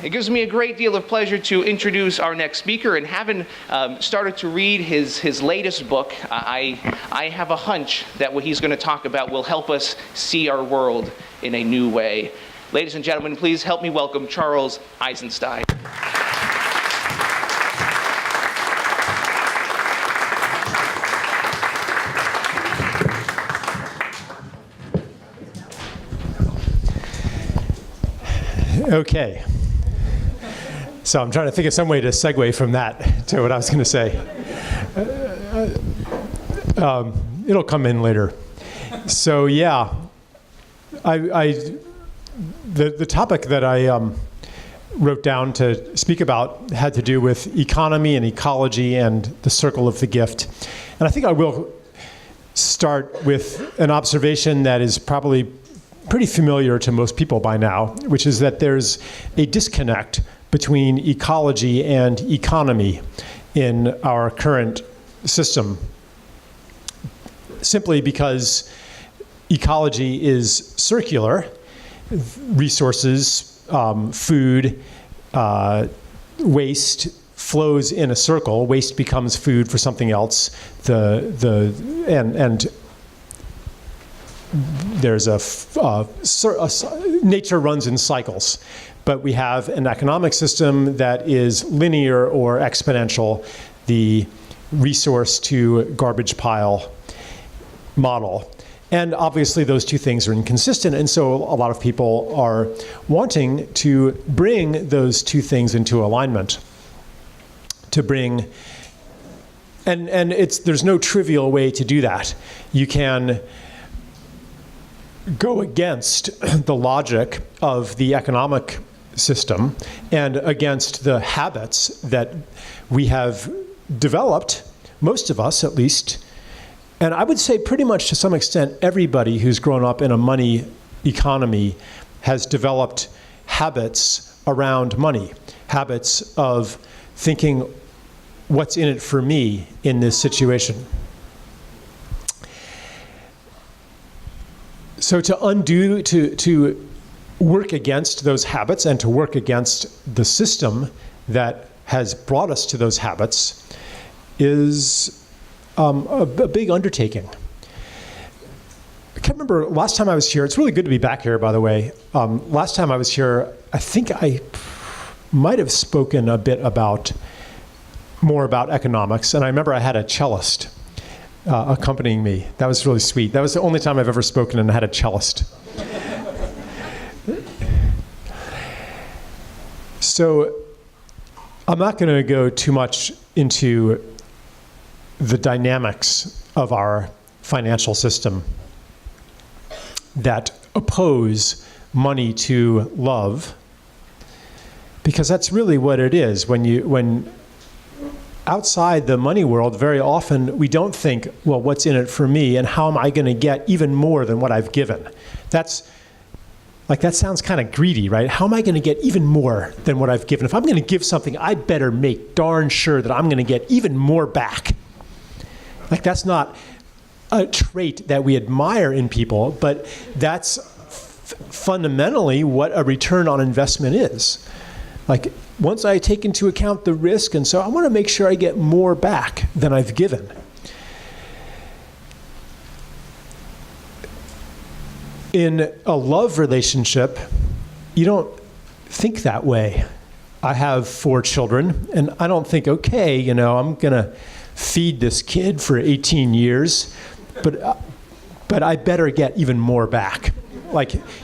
It gives me a great deal of pleasure to introduce our next speaker, and having started to read his latest book, I have a hunch that what he's going to talk about will help us see our world in a new way. Ladies and gentlemen, please help me welcome Charles Eisenstein. Okay. So I'm trying to think of some way to segue from that to what I was going to say. It'll come in later. So yeah, the topic that I wrote down to speak about had to do with economy and ecology and the circle of the gift. And I think I will start with an observation that is probably pretty familiar to most people by now, which is that there's a disconnect between ecology and economy in our current system, simply because ecology is circular. Resources, food, waste flows in a circle. Waste becomes food for something else. And there's nature runs in cycles, but we have an economic system that is linear or exponential, the resource to garbage pile model. And obviously those two things are inconsistent, and so a lot of people are wanting to bring those two things into alignment. And there's no trivial way to do that. You can go against the logic of the economic system and against the habits that we have developed, most of us at least, and I would say pretty much to some extent everybody who's grown up in a money economy has developed habits around money, habits of thinking, what's in it for me in this situation? So to work against those habits and to work against the system that has brought us to those habits is a big undertaking. I can't remember last time I was here. It's really good to be back here, by the way. Last time I was here, I think I might have spoken a bit more about economics, and I remember I had a cellist accompanying me. That was really sweet. That was the only time I've ever spoken and had a cellist. So I'm not going to go too much into the dynamics of our financial system that oppose money to love, because that's really what it is. When outside the money world, very often we don't think, well, what's in it for me and how am I going to get even more than what I've given? That sounds kind of greedy, right? How am I going to get even more than what I've given? If I'm going to give something, I better make darn sure that I'm going to get even more back. That's not a trait that we admire in people, but that's fundamentally what a return on investment is. Once I take into account the risk, and so I want to make sure I get more back than I've given. In a love relationship, you don't think that way. I have 4 children, and I don't think, okay, I'm going to feed this kid for 18 years, but I better get even more back.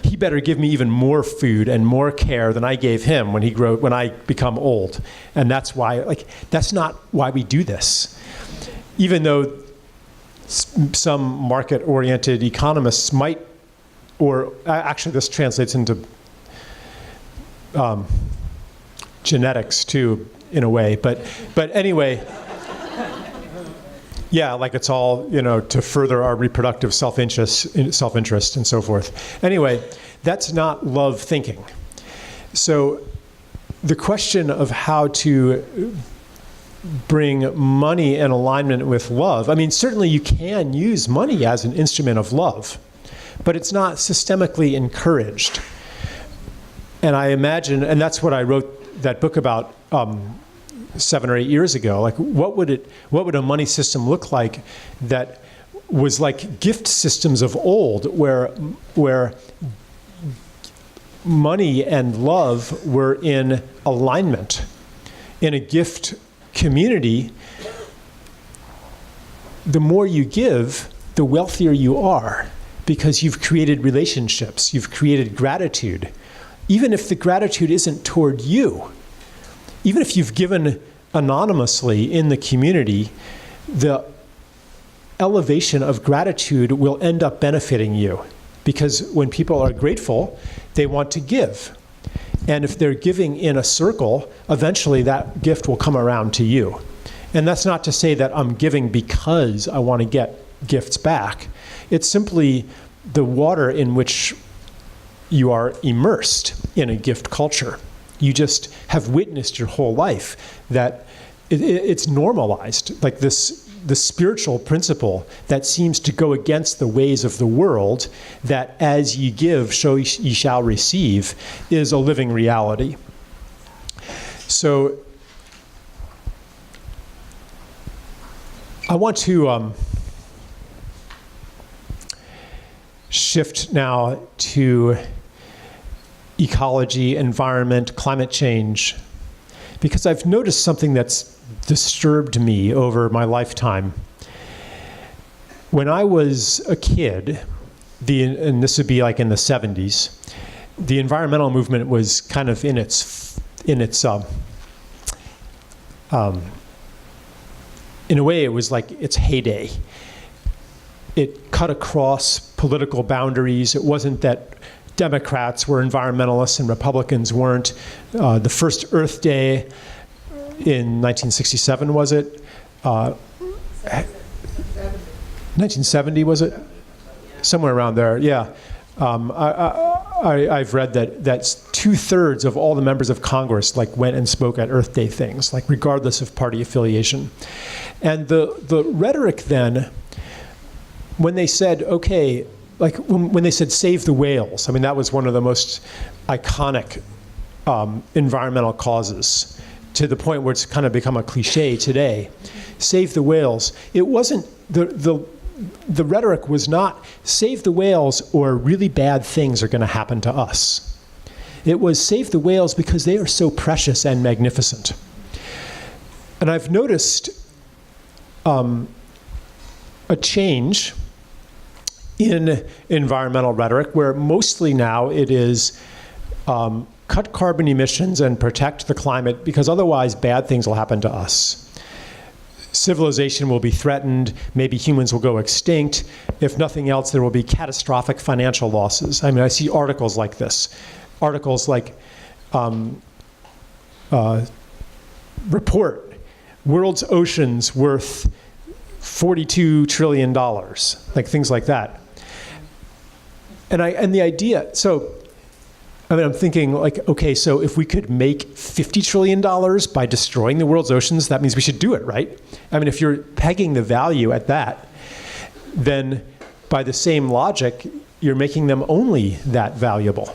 He better give me even more food and more care than I gave him when I become old. And that's why, that's not why we do this. Even though some market-oriented economists might, or actually this translates into genetics too, in a way. But anyway, yeah, it's all, to further our reproductive self-interest and so forth. Anyway, that's not love thinking. So the question of how to bring money in alignment with love, certainly you can use money as an instrument of love, but it's not systemically encouraged. And I imagine, and that's what I wrote that book about 7 or 8 years ago. Like, what would a money system look like that was like gift systems of old, where money and love were in alignment? In a gift community, the more you give, the wealthier you are, because you've created relationships, you've created gratitude. Even if the gratitude isn't toward you, even if you've given anonymously in the community, the elevation of gratitude will end up benefiting you. Because when people are grateful, they want to give. And if they're giving in a circle, eventually that gift will come around to you. And that's not to say that I'm giving because I want to get gifts back. It's simply the water in which you are immersed in a gift culture. You just have witnessed your whole life that it's normalized, like the spiritual principle that seems to go against the ways of the world, that as ye give, so ye shall receive, is a living reality. So I want to shift now to ecology, environment, climate change, because I've noticed something that's disturbed me over my lifetime. When I was a kid, and this would be like in the 70s, the environmental movement was kind of in its in a way, it was like its heyday. It cut across political boundaries. It wasn't that Democrats were environmentalists and Republicans weren't. The first Earth Day in 1967, was it? 1970, was it? Somewhere around there, yeah. I've read that that's 2/3 of all the members of Congress like went and spoke at Earth Day things, like regardless of party affiliation. And the rhetoric then, when they said, okay, like when they said save the whales, I mean, that was one of the most iconic environmental causes, to the point where it's kind of become a cliche today. Save the whales. It wasn't, the rhetoric was not save the whales or really bad things are going to happen to us. It was save the whales because they are so precious and magnificent. And I've noticed a change in environmental rhetoric, where mostly now it is cut carbon emissions and protect the climate, because otherwise bad things will happen to us. Civilization will be threatened, maybe humans will go extinct. If nothing else, there will be catastrophic financial losses. I mean, I see articles like this. Articles like, report, world's oceans worth $42 trillion, like things like that. And the idea, so, I mean, I'm thinking like, okay, so if we could make $50 trillion by destroying the world's oceans, that means we should do it, right? I mean, if you're pegging the value at that, then by the same logic, you're making them only that valuable.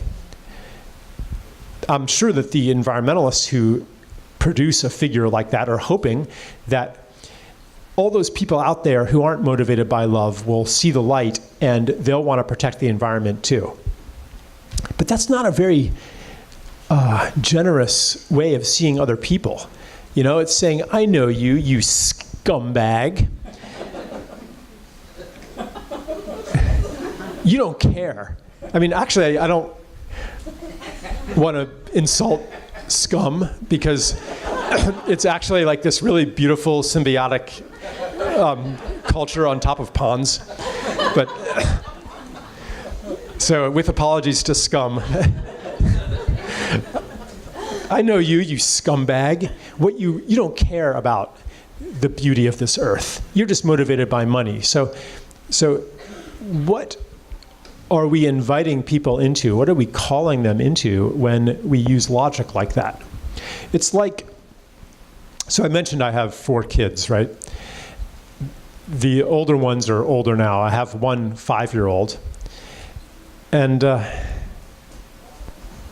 I'm sure that the environmentalists who produce a figure like that are hoping that all those people out there who aren't motivated by love will see the light and they'll want to protect the environment too. But that's not a very generous way of seeing other people. You know, it's saying, I know you, you scumbag. You don't care. I mean, actually, I don't want to insult scum, because it's actually like this really beautiful symbiotic culture on top of ponds. But so with apologies to scum. I know you, you scumbag. What you don't care about the beauty of this earth. You're just motivated by money. So what are we inviting people into? What are we calling them into when we use logic like that? It's like, so I mentioned I have 4 kids, right? The older ones are older now. I have one 5-year-old. And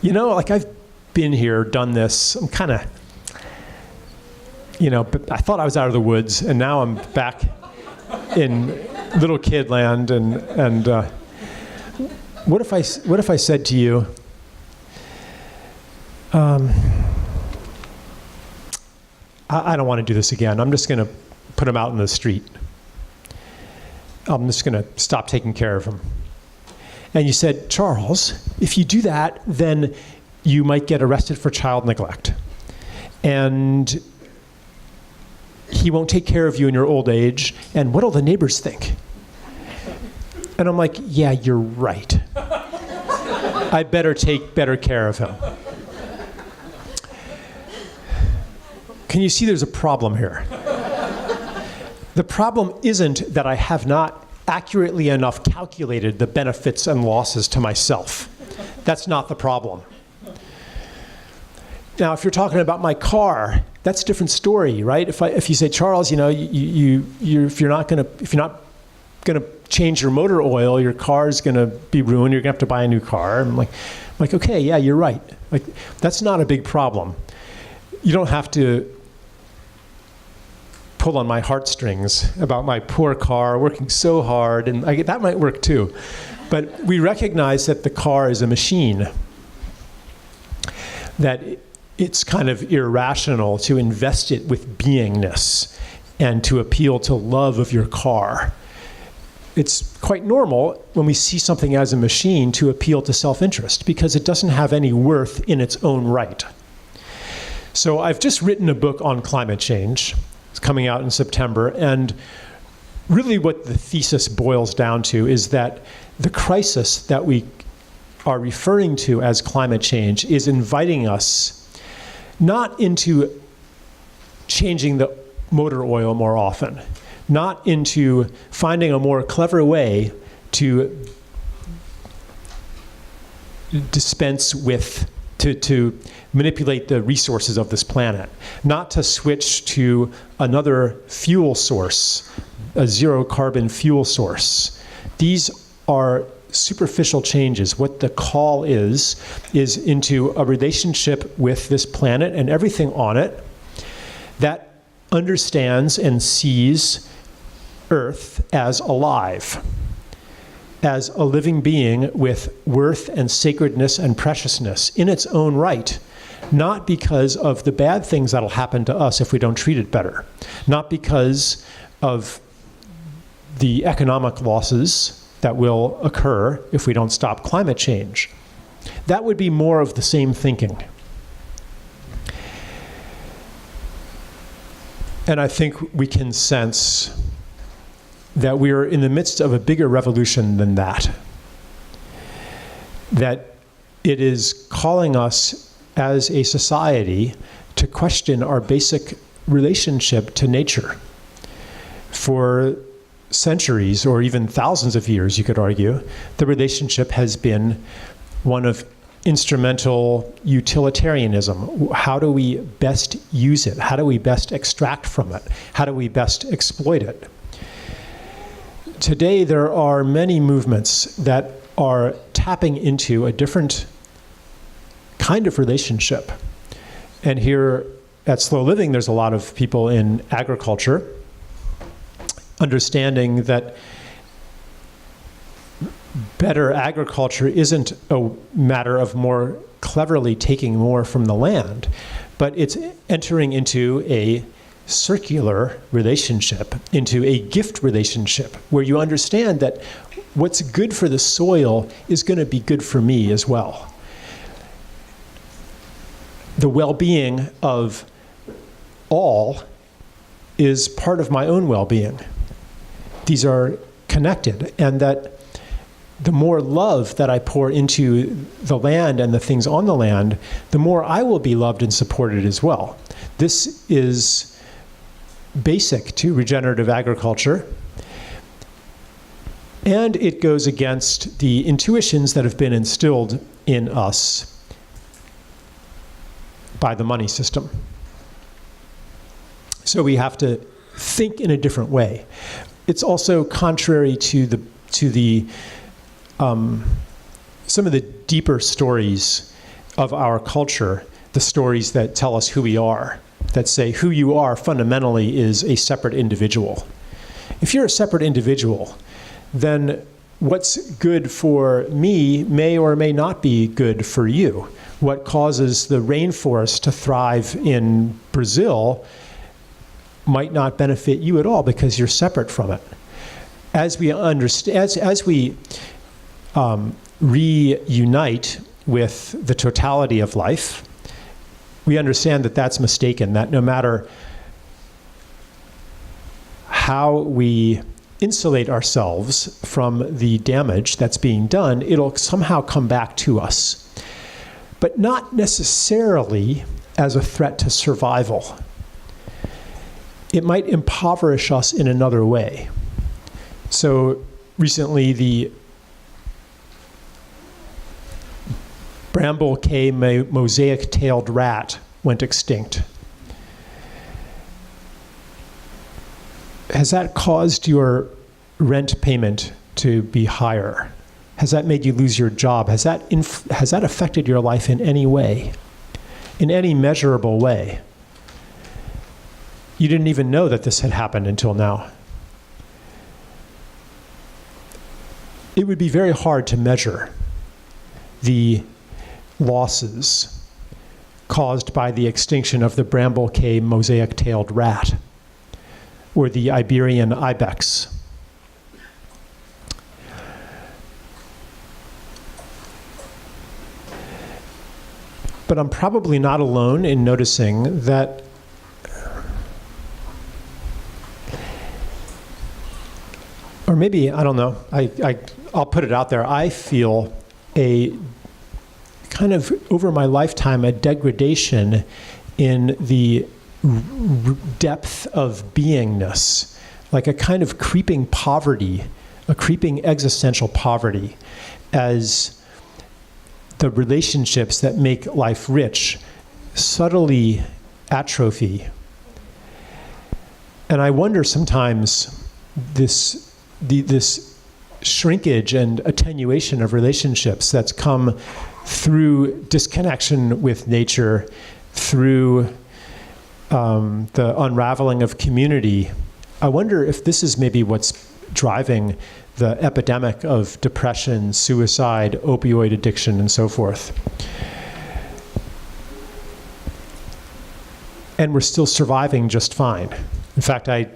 like I've been here, done this. I'm kind of, I thought I was out of the woods, and now I'm back in little kid land. And what if I said to you, I don't want to do this again. I'm just going to put him out in the street. I'm just going to stop taking care of him. And you said, Charles, if you do that, then you might get arrested for child neglect. And he won't take care of you in your old age. And what'll the neighbors think? And I'm like, yeah, you're right. I better take better care of him. Can you see there's a problem here? The problem isn't that I have not accurately enough calculated the benefits and losses to myself. That's not the problem. Now, if you're talking about my car, that's a different story, right? If you say, Charles, if you're not gonna change your motor oil, your car's gonna be ruined. You're gonna have to buy a new car. I'm like, okay, yeah, you're right. Like, that's not a big problem. You don't have to pull on my heartstrings about my poor car working so hard, and that might work too. But we recognize that the car is a machine, that it's kind of irrational to invest it with beingness and to appeal to love of your car. It's quite normal when we see something as a machine to appeal to self-interest because it doesn't have any worth in its own right. So I've just written a book on climate change. It's coming out in September, and really what the thesis boils down to is that the crisis that we are referring to as climate change is inviting us not into changing the motor oil more often, not into finding a more clever way to dispense with, to manipulate the resources of this planet, not to switch to another fuel source, a zero carbon fuel source. These are superficial changes. What the call is into a relationship with this planet and everything on it that understands and sees Earth as alive, as a living being with worth and sacredness and preciousness in its own right, not because of the bad things that'll happen to us if we don't treat it better, not because of the economic losses that will occur if we don't stop climate change. That would be more of the same thinking. And I think we can sense that we are in the midst of a bigger revolution than that. That it is calling us as a society to question our basic relationship to nature. For centuries, or even thousands of years, you could argue, the relationship has been one of instrumental utilitarianism. How do we best use it? How do we best extract from it? How do we best exploit it? Today, there are many movements that are tapping into a different kind of relationship. And here at Slow Living, there's a lot of people in agriculture understanding that better agriculture isn't a matter of more cleverly taking more from the land, but it's entering into a circular relationship, into a gift relationship, where you understand that what's good for the soil is going to be good for me as well. The well-being of all is part of my own well-being. These are connected, and that the more love that I pour into the land and the things on the land, the more I will be loved and supported as well. This is basic to regenerative agriculture, and it goes against the intuitions that have been instilled in us by the money system. So we have to think in a different way. It's also contrary to some of the deeper stories of our culture, the stories that tell us who we are, that say who you are fundamentally is a separate individual. If you're a separate individual, then what's good for me may or may not be good for you. What causes the rainforest to thrive in Brazil might not benefit you at all because you're separate from it. As we understand, as we reunite with the totality of life, we understand that that's mistaken, that no matter how we insulate ourselves from the damage that's being done, it'll somehow come back to us. But not necessarily as a threat to survival. It might impoverish us in another way. So recently the Bramble Cay mosaic-tailed rat went extinct. Has that caused your rent payment to be higher? Has that made you lose your job? Has that affected your life in any way? In any measurable way? You didn't even know that this had happened until now. It would be very hard to measure the losses caused by the extinction of the Bramble Cay mosaic-tailed rat or the Iberian ibex. But I'm probably not alone in noticing that or maybe, I don't know, I'll put it out there, I feel a kind of, over my lifetime, a degradation in the depth of beingness, like a kind of creeping poverty, a creeping existential poverty, as the relationships that make life rich subtly atrophy. And I wonder sometimes this shrinkage and attenuation of relationships that's come through disconnection with nature, through the unraveling of community. I wonder if this is maybe what's driving the epidemic of depression, suicide, opioid addiction, and so forth. And we're still surviving just fine. In fact, I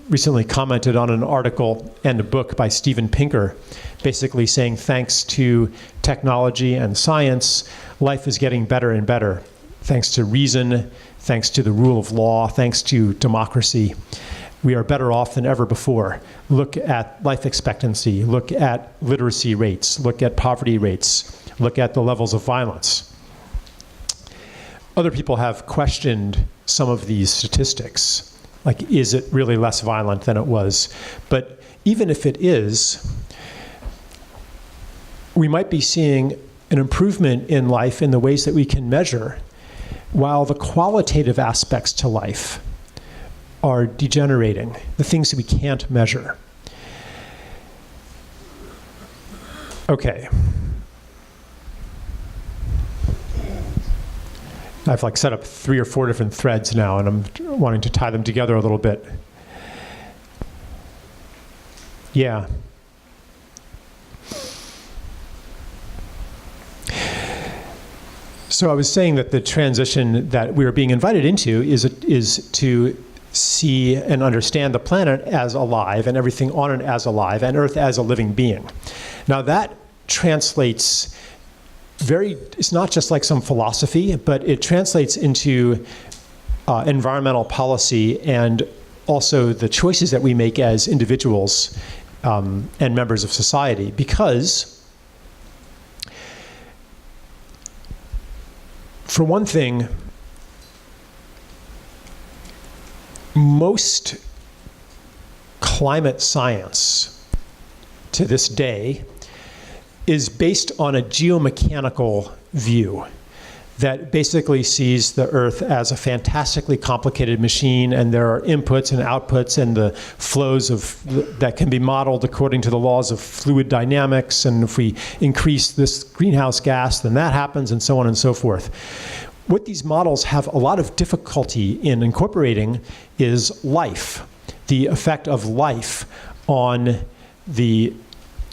recently commented on an article and a book by Steven Pinker, basically saying thanks to technology and science, life is getting better and better. Thanks to reason, thanks to the rule of law, thanks to democracy, we are better off than ever before. Look at life expectancy, look at literacy rates, look at poverty rates, look at the levels of violence. Other people have questioned some of these statistics. Like, is it really less violent than it was? But even if it is, we might be seeing an improvement in life in the ways that we can measure, while the qualitative aspects to life are degenerating, the things that we can't measure. Okay. I've like set up 3 or 4 different threads now, and I'm wanting to tie them together a little bit. Yeah. So I was saying that the transition that we are being invited into is to see and understand the planet as alive and everything on it as alive and Earth as a living being. Now that translates it's not just like some philosophy, but it translates into environmental policy and also the choices that we make as individuals and members of society. Because, for one thing, most climate science to this day is based on a geomechanical view, that basically sees the Earth as a fantastically complicated machine, and there are inputs and outputs and the flows that can be modeled according to the laws of fluid dynamics, and if we increase this greenhouse gas, then that happens, and so on and so forth. What these models have a lot of difficulty in incorporating is life, the effect of life on the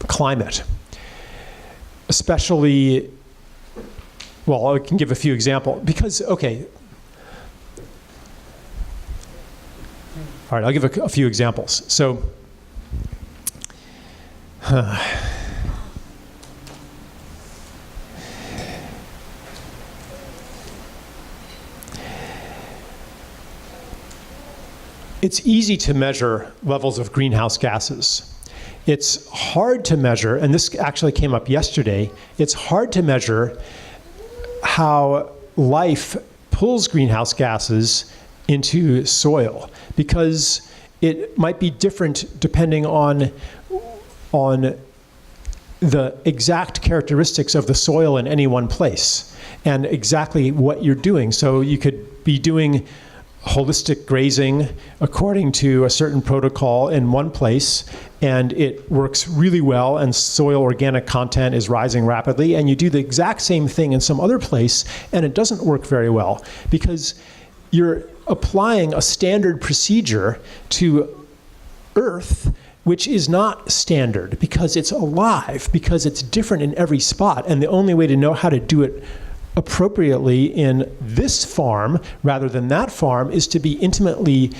climate. Especially, well, I can give a few examples, because, okay. All right, I'll give a few examples. So, it's easy to measure levels of greenhouse gases. It's hard to measure, and this actually came up yesterday, it's hard to measure how life pulls greenhouse gases into soil, because it might be different depending on the exact characteristics of the soil in any one place and exactly what you're doing. So you could be doing holistic grazing according to a certain protocol in one place, and it works really well, and soil organic content is rising rapidly, and you do the exact same thing in some other place, and it doesn't work very well, because you're applying a standard procedure to Earth, which is not standard, because it's alive, because it's different in every spot, and the only way to know how to do it appropriately in this farm rather than that farm is to be intimately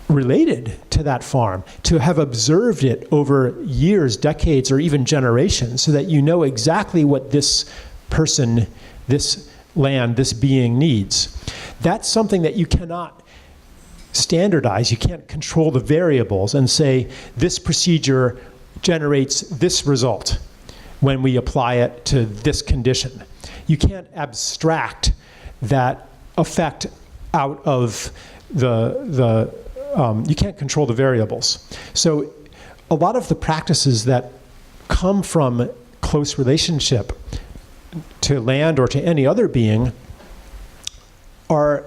related to that farm, to have observed it over years, decades, or even generations, so that you know exactly what this person, this land, this being needs. That's something that you cannot standardize. You can't control the variables and say, this procedure generates this result when we apply it to this condition. You can't abstract that effect out of you can't control the variables. So a lot of the practices that come from close relationship to land or to any other being are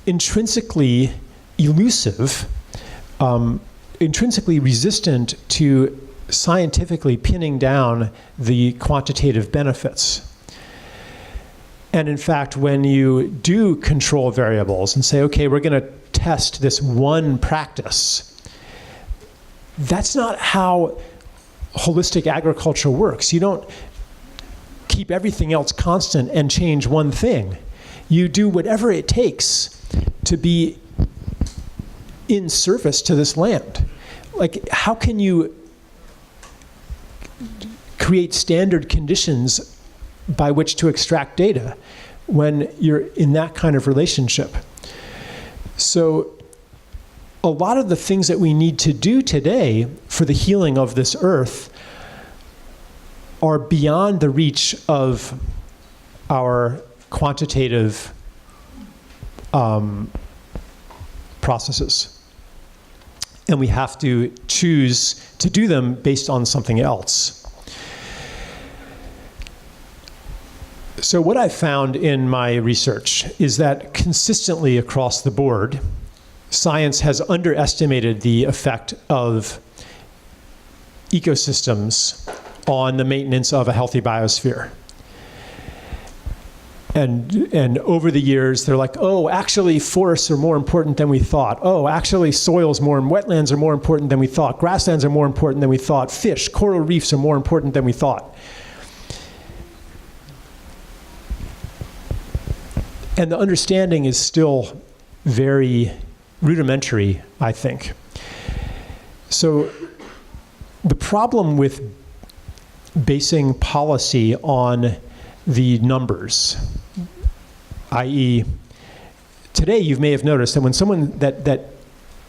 intrinsically elusive, intrinsically resistant to scientifically pinning down the quantitative benefits. And in fact, when you do control variables and say, okay, we're going to test this one practice, that's not how holistic agriculture works. You don't keep everything else constant and change one thing. You do whatever it takes to be in service to this land. Like, how can you create standard conditions by which to extract data when you're in that kind of relationship? So a lot of the things that we need to do today for the healing of this earth are beyond the reach of our quantitative processes. And we have to choose to do them based on something else. So what I found in my research is that consistently across the board, science has underestimated the effect of ecosystems on the maintenance of a healthy biosphere. And over the years, they're like, oh, actually forests are more important than we thought. Oh, actually wetlands are more important than we thought. Grasslands are more important than we thought. Fish, coral reefs are more important than we thought. And the understanding is still very rudimentary, I think. So the problem with basing policy on the numbers, i.e., today you may have noticed that when someone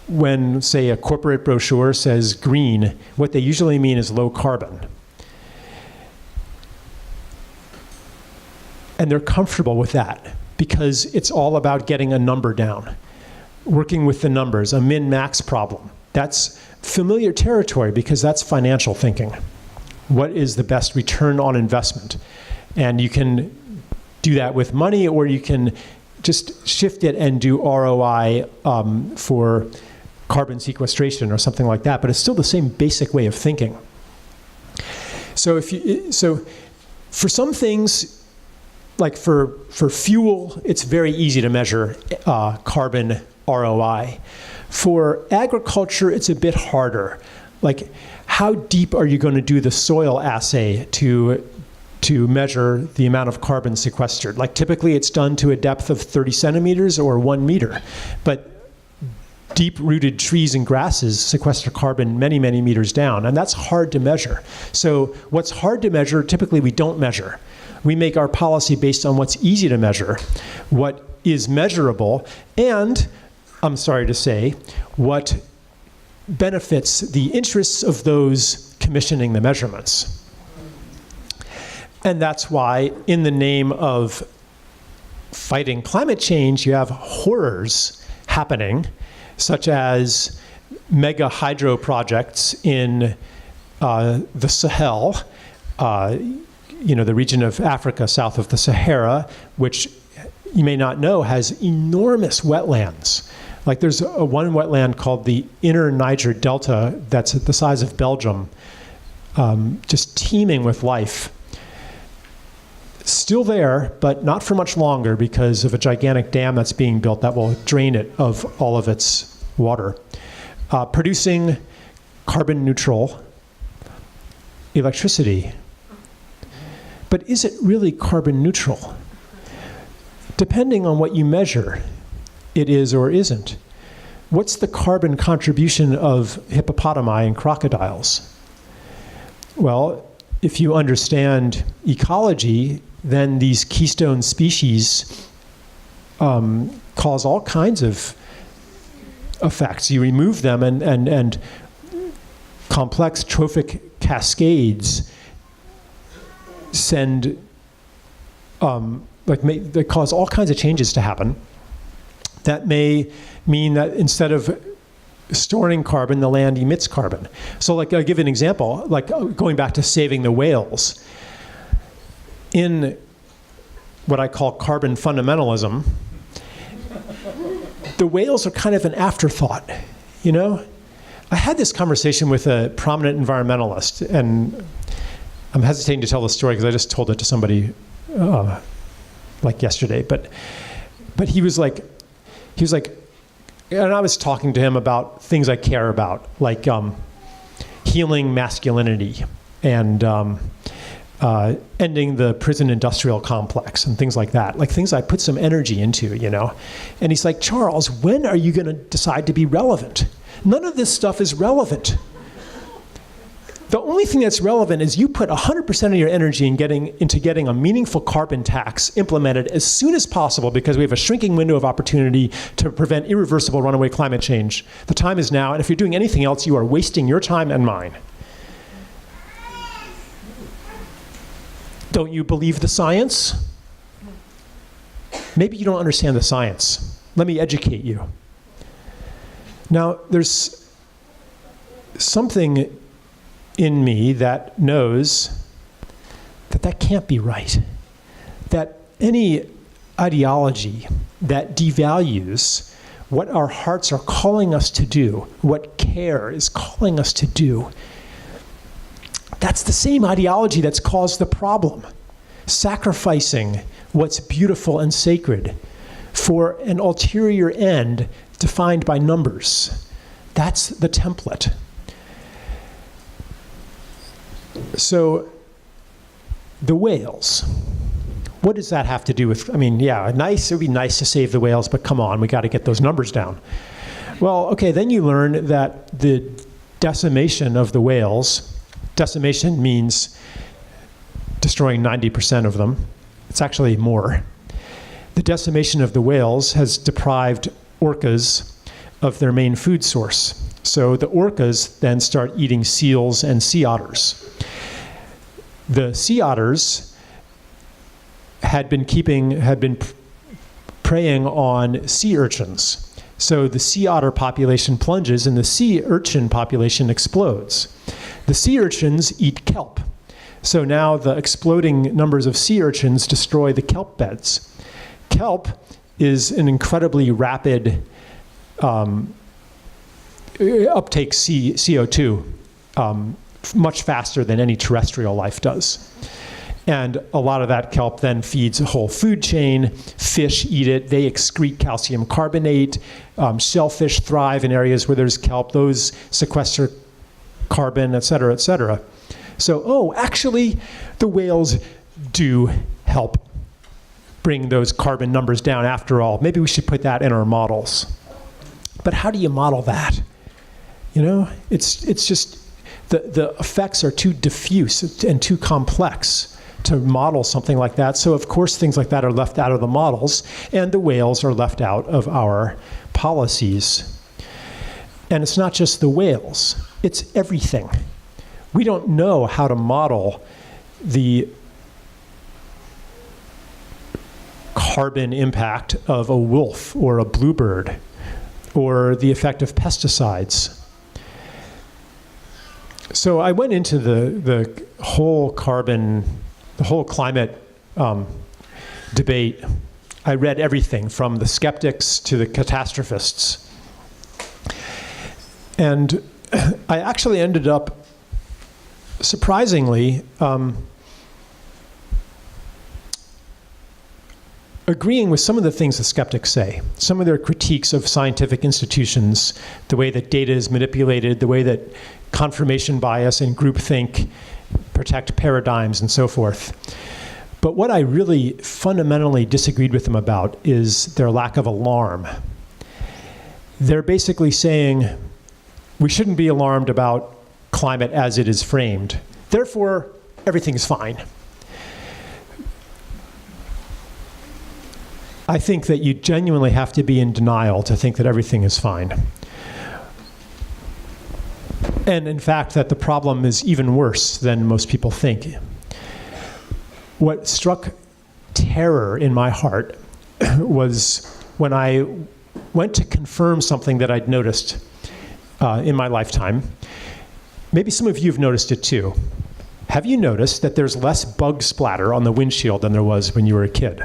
when, say, a corporate brochure says green, what they usually mean is low carbon. And they're comfortable with that because it's all about getting a number down, working with the numbers, a min-max problem. That's familiar territory because that's financial thinking. What is the best return on investment? And you can do that with money, or you can just shift it and do ROI for carbon sequestration or something like that. But it's still the same basic way of thinking. So for some things, like for fuel, it's very easy to measure carbon ROI. For agriculture, it's a bit harder. Like, how deep are you going to do the soil assay to measure the amount of carbon sequestered? Like, typically it's done to a depth of 30 centimeters or 1 meter. But deep-rooted trees and grasses sequester carbon many, many meters down, and that's hard to measure. So what's hard to measure, typically we don't measure. We make our policy based on what's easy to measure, what is measurable, and, I'm sorry to say, what benefits the interests of those commissioning the measurements. And that's why, in the name of fighting climate change, you have horrors happening, such as mega hydro projects in the Sahel, the region of Africa south of the Sahara, which you may not know has enormous wetlands. Like, there's one wetland called the Inner Niger Delta that's the size of Belgium, just teeming with life. Still there, but not for much longer because of a gigantic dam that's being built that will drain it of all of its water. Producing carbon neutral electricity. But is it really carbon neutral? Depending on what you measure, it is or isn't. What's the carbon contribution of hippopotami and crocodiles? Well, if you understand ecology, then these keystone species cause all kinds of effects. You remove them and complex trophic cascades send, they cause all kinds of changes to happen. That may mean that instead of storing carbon, the land emits carbon. So like, I'll give an example, like going back to saving the whales. In what I call carbon fundamentalism, the whales are kind of an afterthought, you know? I had this conversation with a prominent environmentalist, and I'm hesitating to tell the story because I just told it to somebody like yesterday, but he was like, and I was talking to him about things I care about, like healing masculinity and ending the prison industrial complex and things like that, like things I put some energy into, you know? And he's like, Charles, when are you going to decide to be relevant? None of this stuff is relevant. The only thing that's relevant is you put 100% of your energy into getting a meaningful carbon tax implemented as soon as possible, because we have a shrinking window of opportunity to prevent irreversible runaway climate change. The time is now, and if you're doing anything else, you are wasting your time and mine. Don't you believe the science? Maybe you don't understand the science. Let me educate you. Now, there's something in me that knows that can't be right. That any ideology that devalues what our hearts are calling us to do, what care is calling us to do, that's the same ideology that's caused the problem. Sacrificing what's beautiful and sacred for an ulterior end defined by numbers. That's the template. So, the whales, what does that have to do with, I mean, yeah, it would be nice to save the whales, but come on, we got to get those numbers down. Well, okay, then you learn that the decimation of the whales, decimation means destroying 90% of them. It's actually more. The decimation of the whales has deprived orcas of their main food source. So the orcas then start eating seals and sea otters. The sea otters had been preying on sea urchins. So the sea otter population plunges and the sea urchin population explodes. The sea urchins eat kelp. So now the exploding numbers of sea urchins destroy the kelp beds. Kelp is an incredibly rapid uptake CO2, much faster than any terrestrial life does. And a lot of that kelp then feeds a whole food chain. Fish eat it. They excrete calcium carbonate. Shellfish thrive in areas where there's kelp. Those sequester carbon, et cetera, et cetera. So, actually, the whales do help bring those carbon numbers down after all. Maybe we should put that in our models. But how do you model that? It's just the effects are too diffuse and too complex to model something like that. So of course things like that are left out of the models, and the whales are left out of our policies. And it's not just the whales, it's everything. We don't know how to model the carbon impact of a wolf or a bluebird, or the effect of pesticides. So I went into the whole climate debate. I read everything from the skeptics to the catastrophists. And I actually ended up, surprisingly, agreeing with some of the things the skeptics say, some of their critiques of scientific institutions, the way that data is manipulated, the way that confirmation bias and groupthink protect paradigms and so forth. But what I really fundamentally disagreed with them about is their lack of alarm. They're basically saying we shouldn't be alarmed about climate as it is framed. Therefore, everything's fine. I think that you genuinely have to be in denial to think that everything is fine. And in fact, that the problem is even worse than most people think. What struck terror in my heart was when I went to confirm something that I'd noticed in my lifetime. Maybe some of you have noticed it too. Have you noticed that there's less bug splatter on the windshield than there was when you were a kid?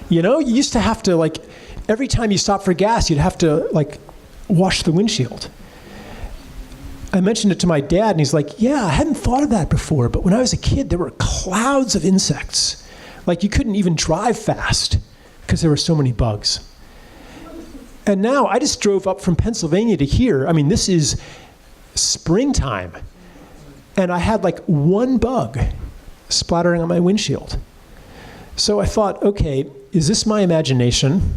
You used to have to, every time you stopped for gas, you'd have to, wash the windshield. I mentioned it to my dad, and he's like, yeah, I hadn't thought of that before, but when I was a kid, there were clouds of insects. You couldn't even drive fast because there were so many bugs. And now, I just drove up from Pennsylvania to here. I mean, this is springtime, and I had, one bug splattering on my windshield. So I thought, okay, is this my imagination,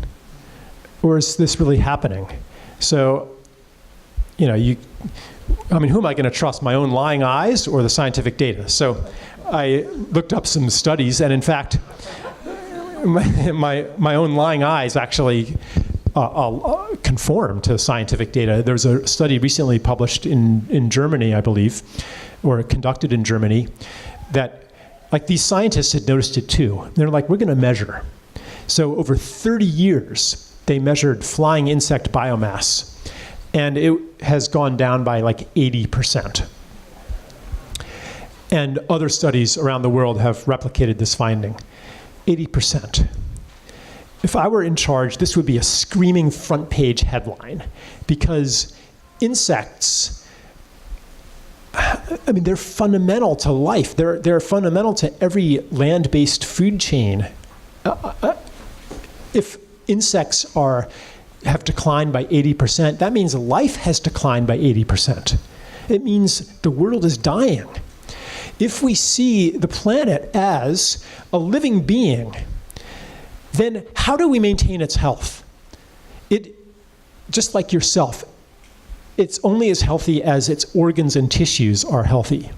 or is this really happening? So, who am I going to trust, my own lying eyes or the scientific data? So I looked up some studies, and in fact, my own lying eyes actually conform to scientific data. There was a study recently published in Germany, I believe, or conducted in Germany, that these scientists had noticed it too. They're like, we're going to measure. So over 30 years, they measured flying insect biomass, and it has gone down by 80%. And other studies around the world have replicated this finding. 80%. If I were in charge, this would be a screaming front page headline, because insects, they're fundamental to life. They're fundamental to every land-based food chain. If insects have declined by 80%, that means life has declined by 80%. It means the world is dying. If we see the planet as a living being, then how do we maintain its health? It, just like yourself, it's only as healthy as its organs and tissues are healthy.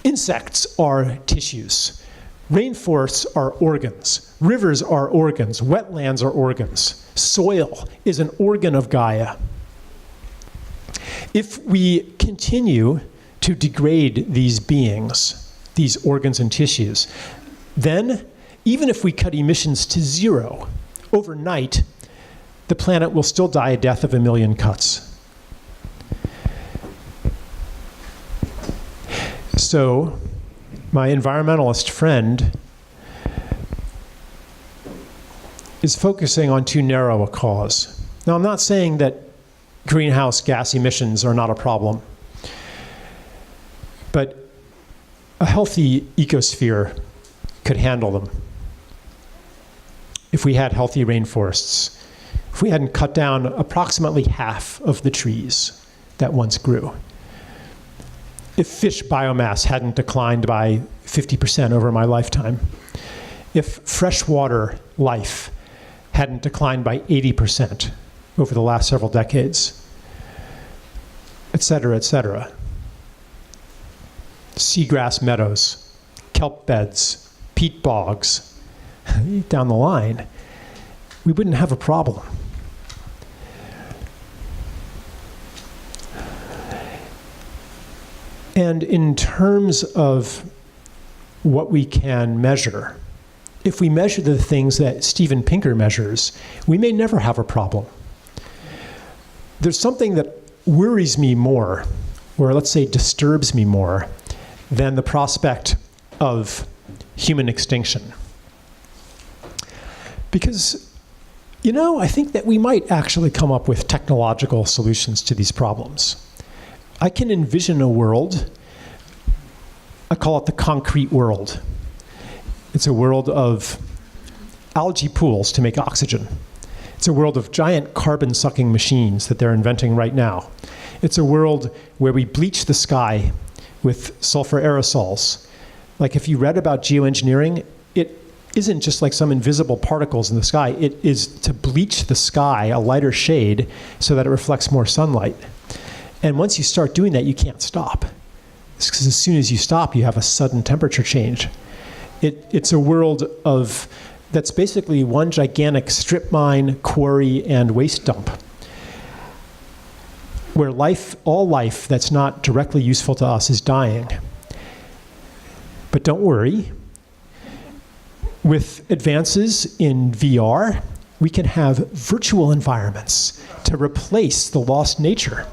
Insects are tissues. Rainforests are organs. Rivers are organs. Wetlands are organs. Soil is an organ of Gaia. If we continue to degrade these beings, these organs and tissues, then even if we cut emissions to zero, overnight, the planet will still die a death of 1 million cuts. so my environmentalist friend is focusing on too narrow a cause. Now, I'm not saying that greenhouse gas emissions are not a problem, but a healthy ecosphere could handle them. If we had healthy rainforests, if we hadn't cut down approximately half of the trees that once grew, if fish biomass hadn't declined by 50% over my lifetime, if freshwater life hadn't declined by 80% over the last several decades, et cetera, et cetera. Seagrass meadows, kelp beds, peat bogs, down the line, we wouldn't have a problem. And in terms of what we can measure, if we measure the things that Steven Pinker measures, we may never have a problem. There's something that worries me more, or let's say disturbs me more, than the prospect of human extinction. Because, I think that we might actually come up with technological solutions to these problems. I can envision a world, I call it the concrete world. It's a world of algae pools to make oxygen. It's a world of giant carbon-sucking machines that they're inventing right now. It's a world where we bleach the sky with sulfur aerosols. Like if you read about geoengineering, it isn't just like some invisible particles in the sky. It is to bleach the sky a lighter shade so that it reflects more sunlight. And once you start doing that, you can't stop. Because as soon as you stop, you have a sudden temperature change. It's a world that's basically one gigantic strip mine, quarry, and waste dump, where all life that's not directly useful to us is dying. But don't worry. With advances in VR, we can have virtual environments to replace the lost nature.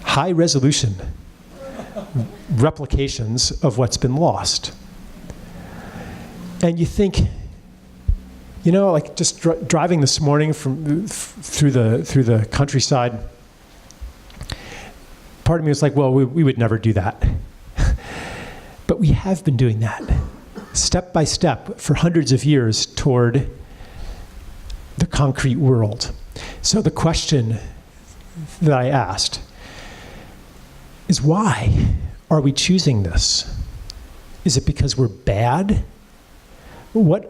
High resolution replications of what's been lost. And you think, like just driving this morning through the countryside, part of me was like, well, we would never do that. But we have been doing that, step by step, for hundreds of years toward the concrete world. So the question that I asked is, why are we choosing this? Is it because we're bad? What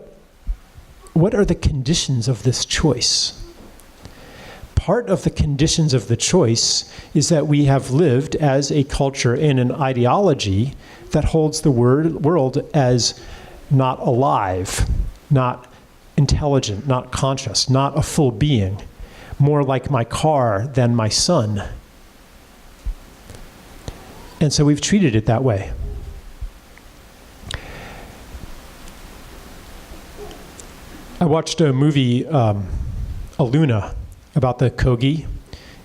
are the conditions of this choice? Part of the conditions of the choice is that we have lived as a culture in an ideology that holds the world as not alive, not intelligent, not conscious, not a full being, more like my car than my son. And so we've treated it that way. I watched a movie, Aluna, about the Kogi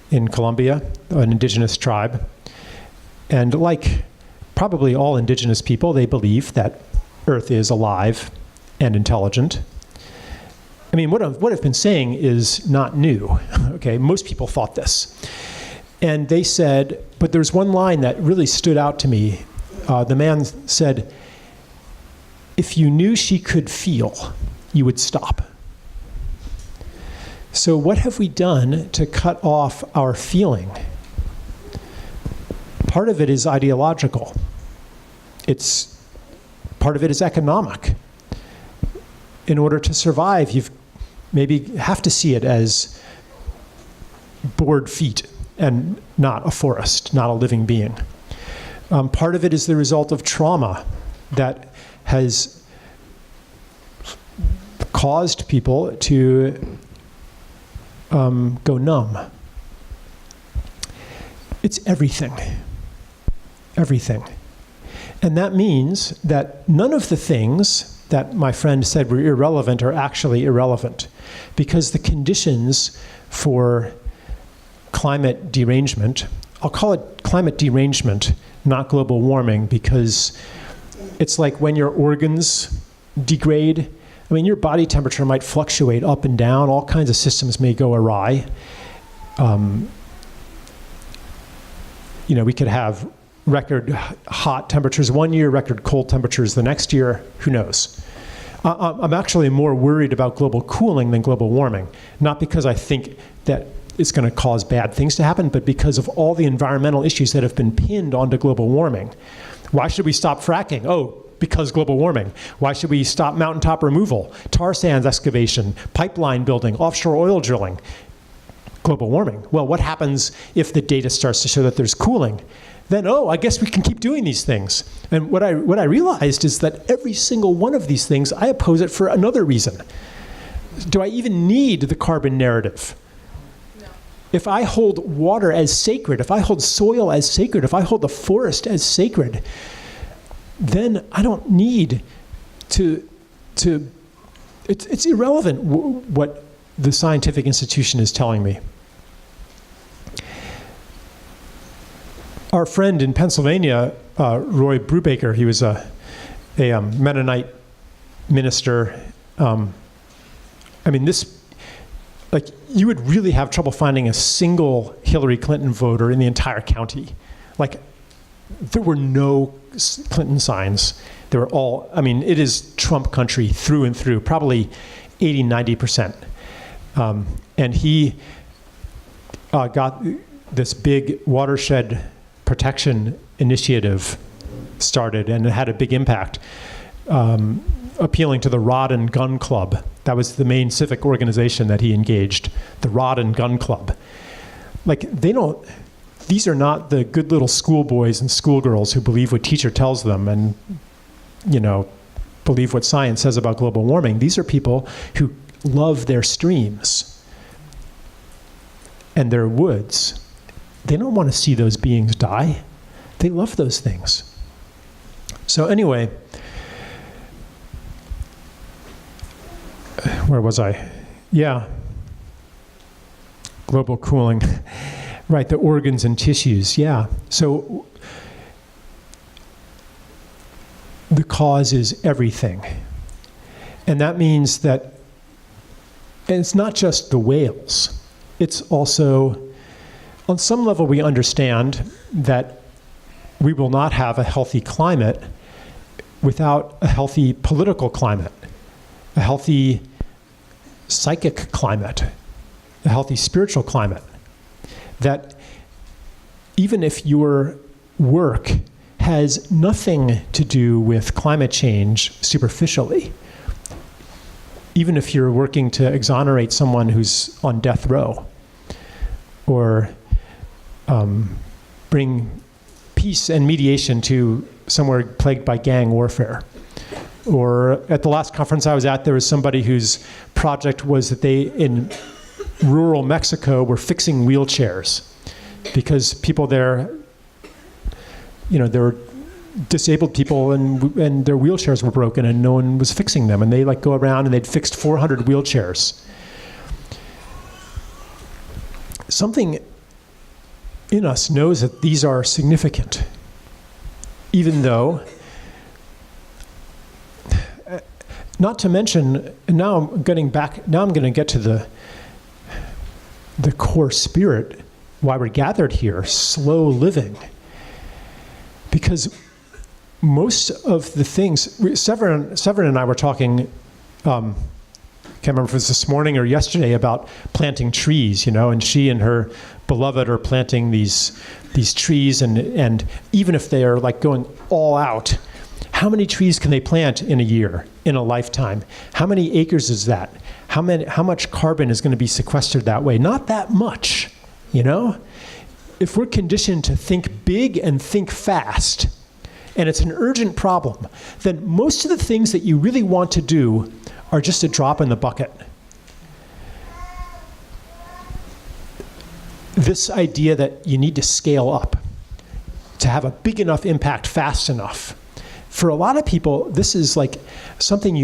in Colombia, an indigenous tribe. And like probably all indigenous people, they believe that Earth is alive and intelligent. I mean, what I've been saying is not new, okay? Most people thought this. And they said, but there's one line that really stood out to me. The man said, if you knew she could feel, you would stop. So what have we done to cut off our feeling? Part of it is ideological. Part of it is economic. In order to survive, you've maybe have to see it as board feet and not a forest, not a living being. Part of it is the result of trauma that has caused people to go numb. It's everything. Everything. And that means that none of the things that my friend said were irrelevant are actually irrelevant, because the conditions for climate derangement I'll call it climate derangement, not global warming, because it's like when your organs degrade. I mean, your body temperature might fluctuate up and down. All kinds of systems may go awry. We could have record hot temperatures one year, record cold temperatures the next year. Who knows? I'm actually more worried about global cooling than global warming. Not because I think that it's going to cause bad things to happen, but because of all the environmental issues that have been pinned onto global warming. Why should we stop fracking? Oh, because global warming. Why should we stop mountaintop removal, tar sands excavation, pipeline building, offshore oil drilling? Global warming. Well, what happens if the data starts to show that there's cooling? Then, I guess we can keep doing these things. And what I realized is that every single one of these things, I oppose it for another reason. Do I even need the carbon narrative? No. If I hold water as sacred, if I hold soil as sacred, if I hold the forest as sacred, then I don't need to it's irrelevant what the scientific institution is telling me. Our friend in Pennsylvania, Roy Brubaker, he was a Mennonite minister. You would really have trouble finding a single Hillary Clinton voter in the entire county. There were no Clinton signs. They were all, it is Trump country through and through, probably 80, 90%. And he got this big watershed protection initiative started, and it had a big impact, appealing to the Rod and Gun Club. That was the main civic organization that he engaged, the Rod and Gun Club. These are not the good little schoolboys and schoolgirls who believe what teacher tells them and, believe what science says about global warming. These are people who love their streams and their woods. They don't want to see those beings die. They love those things. So anyway, where was I? Yeah. Global cooling. Right, the organs and tissues, yeah. So the cause is everything. And that means that, and it's not just the whales, it's also, on some level we understand that we will not have a healthy climate without a healthy political climate, a healthy psychic climate, a healthy spiritual climate. That even if your work has nothing to do with climate change superficially, even if you're working to exonerate someone who's on death row, or bring peace and mediation to somewhere plagued by gang warfare. Or at the last conference I was at, there was somebody whose project was that they, in rural Mexico, were fixing wheelchairs because people there, there were disabled people and their wheelchairs were broken and no one was fixing them. And they go around and they'd fixed 400 wheelchairs. Something in us knows that these are significant, even though, not to mention, now I'm going to get to the core spirit, why we're gathered here, slow living. Because most of the things, Severin and I were talking, can't remember if it was this morning or yesterday, about planting trees, and she and her beloved are planting these trees, and even if they are going all out, how many trees can they plant in a year, in a lifetime? How many acres is that? How much carbon is going to be sequestered that way? Not that much, If we're conditioned to think big and think fast, and it's an urgent problem, then most of the things that you really want to do are just a drop in the bucket. This idea that you need to scale up to have a big enough impact fast enough, for a lot of people, this is like something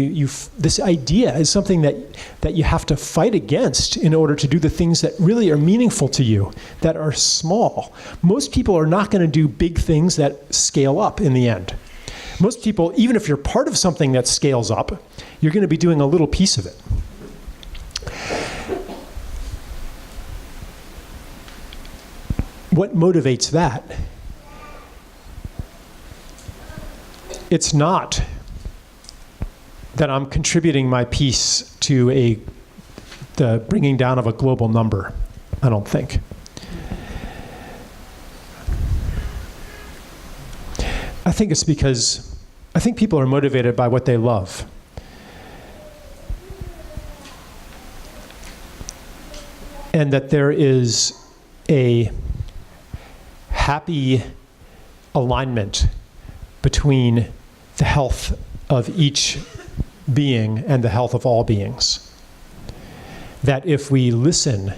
this idea is something that you have to fight against in order to do the things that really are meaningful to you, that are small. Most people are not going to do big things that scale up in the end. Most people, even if you're part of something that scales up, you're going to be doing a little piece of it. What motivates that? It's not that I'm contributing my piece to the bringing down of a global number, I don't think. I think it's because I think people are motivated by what they love. And that there is a happy alignment between the health of each being and the health of all beings. That if we listen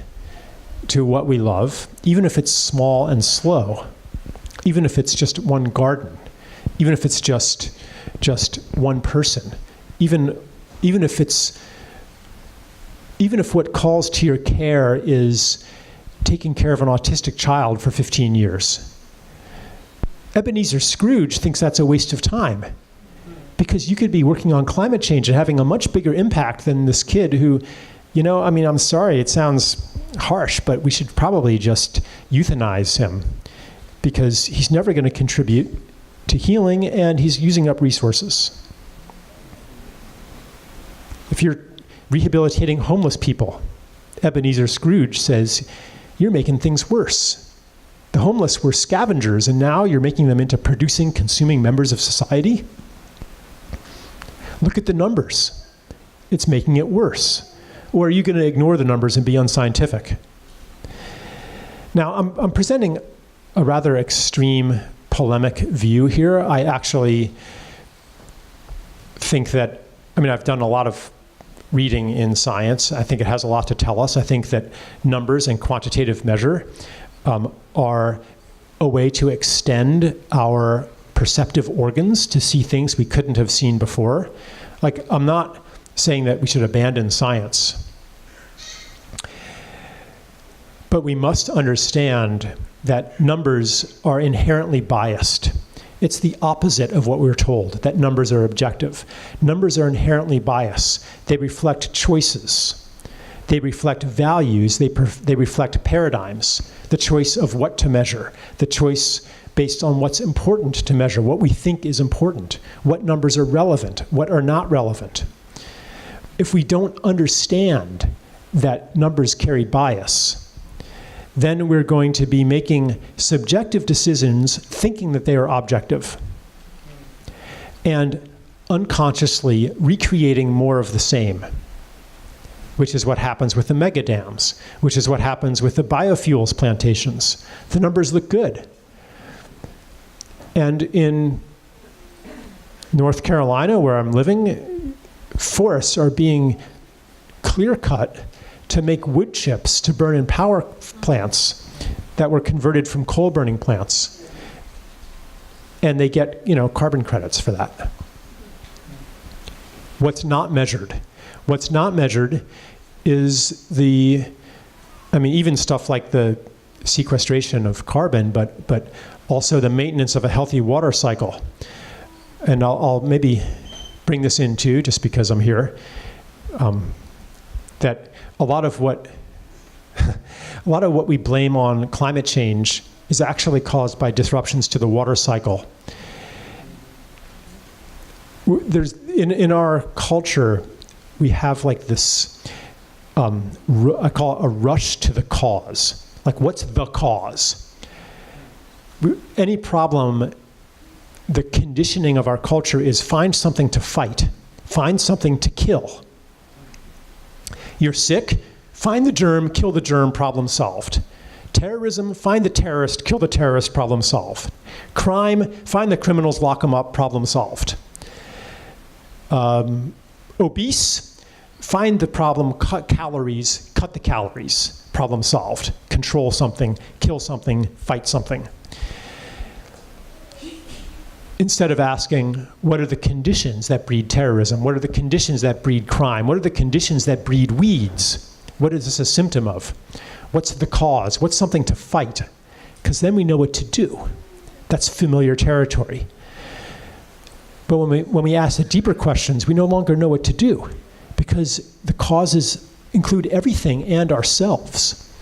to what we love, even if it's small and slow, even if it's just one garden, even if it's just one person, even if what calls to your care is taking care of an autistic child for 15 years. Ebenezer Scrooge thinks that's a waste of time, because you could be working on climate change and having a much bigger impact than this kid who, I'm sorry, it sounds harsh, but we should probably just euthanize him, because he's never going to contribute to healing and he's using up resources. If you're rehabilitating homeless people, Ebenezer Scrooge says, you're making things worse. The homeless were scavengers, and now you're making them into producing, consuming members of society? Look at the numbers. It's making it worse. Or are you going to ignore the numbers and be unscientific? Now, I'm presenting a rather extreme polemic view here. I actually think that, I've done a lot of reading in science. I think it has a lot to tell us. I think that numbers and quantitative measure are a way to extend our perceptive organs to see things we couldn't have seen before. Like, I'm not saying that we should abandon science, but we must understand that numbers are inherently biased. It's the opposite of what we're told, that numbers are objective. Numbers are inherently biased. They reflect choices. They reflect values. They reflect paradigms. The choice of what to measure. The choice based on what's important to measure, what we think is important, what numbers are relevant, what are not relevant. If we don't understand that numbers carry bias, then we're going to be making subjective decisions thinking that they are objective, and unconsciously recreating more of the same, which is what happens with the mega dams, which is what happens with the biofuels plantations. The numbers look good. And in North Carolina, where I'm living, forests are being clear-cut to make wood chips to burn in power plants that were converted from coal-burning plants. And they get, carbon credits for that. What's not measured? What's not measured is even stuff like the sequestration of carbon, but also the maintenance of a healthy water cycle. And I'll maybe bring this in too, just because I'm here, that a lot of what we blame on climate change is actually caused by disruptions to the water cycle. There's in our culture, we have like this, I call it a rush to the cause. Like, what's the cause? Any problem, the conditioning of our culture is find something to fight, find something to kill. You're sick, find the germ, kill the germ, problem solved. Terrorism, find the terrorist, kill the terrorist, problem solved. Crime, find the criminals, lock them up, problem solved. Obese, find the problem, cut calories, cut the calories, problem solved. Control something, kill something, fight something. instead of asking, what are the conditions that breed terrorism? What are the conditions that breed crime? What are the conditions that breed weeds? What is this a symptom of? What's the cause? What's something to fight? Because then we know what to do. That's familiar territory. But when we ask the deeper questions, we no longer know what to do, because the causes include everything and ourselves.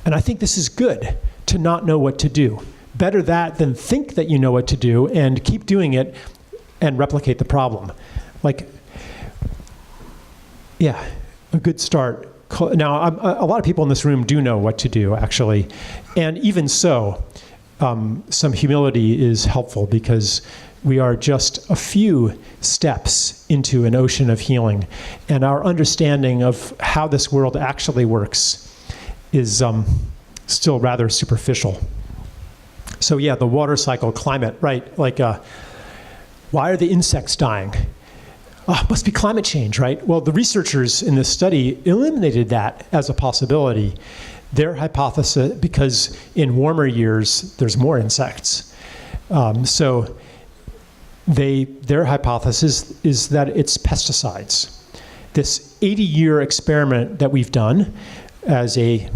And I think this is good, to not know what to do. Better that than think that you know what to do and keep doing it and replicate the problem. Like, yeah, a good start. Now, a lot of people in this room do know what to do, actually. And even so, some humility is helpful, because we are just a few steps into an ocean of healing. And our understanding of how this world actually works is still rather superficial. So yeah, the water cycle, climate, right? Like, why are the insects dying? Must be climate change, right? Well, the researchers in this study eliminated that as a possibility. Their hypothesis, because in warmer years, there's more insects. So their hypothesis is that it's pesticides. This 80-year experiment that we've done as a,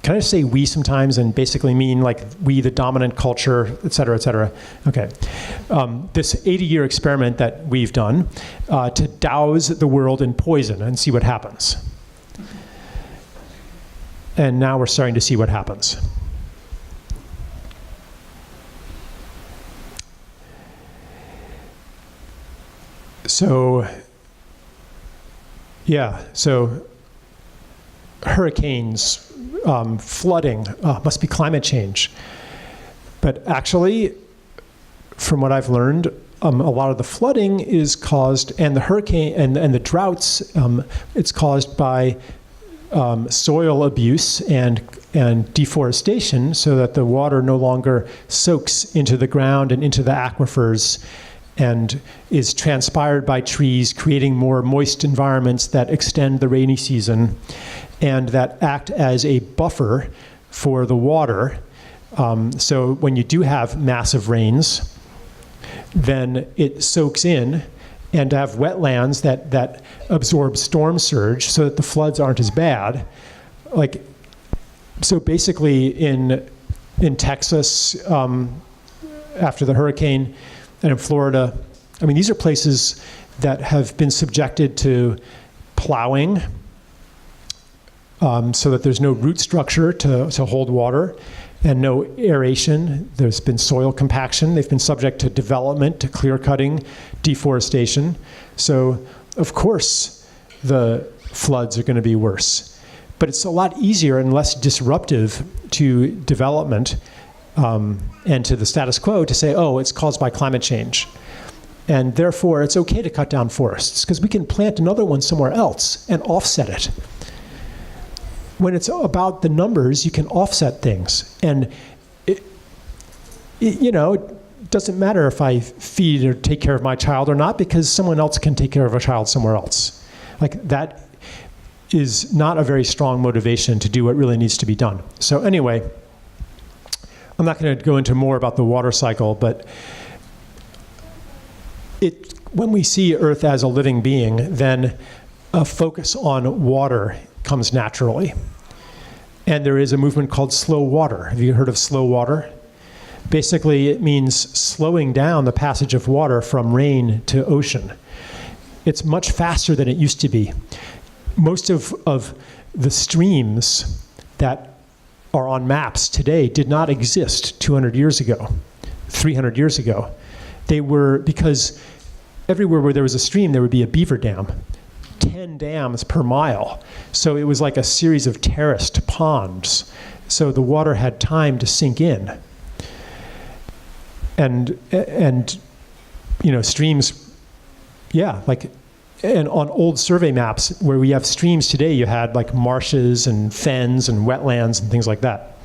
can I say we sometimes and basically mean like we, the dominant culture, et cetera, et cetera? Okay. This 80-year experiment that we've done to douse the world in poison and see what happens. And now we're starting to see what happens. So, yeah, so hurricanes, flooding, must be climate change. But actually, from what I've learned, a lot of the flooding is caused, and the hurricane and the droughts, it's caused by soil abuse and deforestation, so that the water no longer soaks into the ground and into the aquifers and is transpired by trees, creating more moist environments that extend the rainy season and that act as a buffer for the water. So when you do have massive rains, then it soaks in, and to have wetlands that absorb storm surge so that the floods aren't as bad. Like, so basically in Texas, after the hurricane, and in Florida, I mean, these are places that have been subjected to plowing, so that there's no root structure to hold water, and no aeration. There's been soil compaction. They've been subject to development, to clear cutting, deforestation. So, of course, the floods are going to be worse. But it's a lot easier and less disruptive to development and to the status quo to say, oh, it's caused by climate change. And therefore, it's okay to cut down forests, because we can plant another one somewhere else and offset it. When it's about the numbers, you can offset things. And it doesn't matter if I feed or take care of my child or not, because someone else can take care of a child somewhere else. Like, that is not a very strong motivation to do what really needs to be done. So anyway, I'm not going to go into more about the water cycle, but when we see Earth as a living being, then a focus on water comes naturally. And there is a movement called slow water. Have you heard of slow water? Basically, it means slowing down the passage of water from rain to ocean. It's much faster than it used to be. Most of the streams that are on maps today did not exist 200 years ago, 300 years ago. They were, because everywhere where there was a stream, there would be a beaver dam. 10 dams per mile. So it was like a series of terraced ponds. So the water had time to sink in. And streams, yeah, like, and on old survey maps where we have streams today, you had like marshes and fens and wetlands and things like that.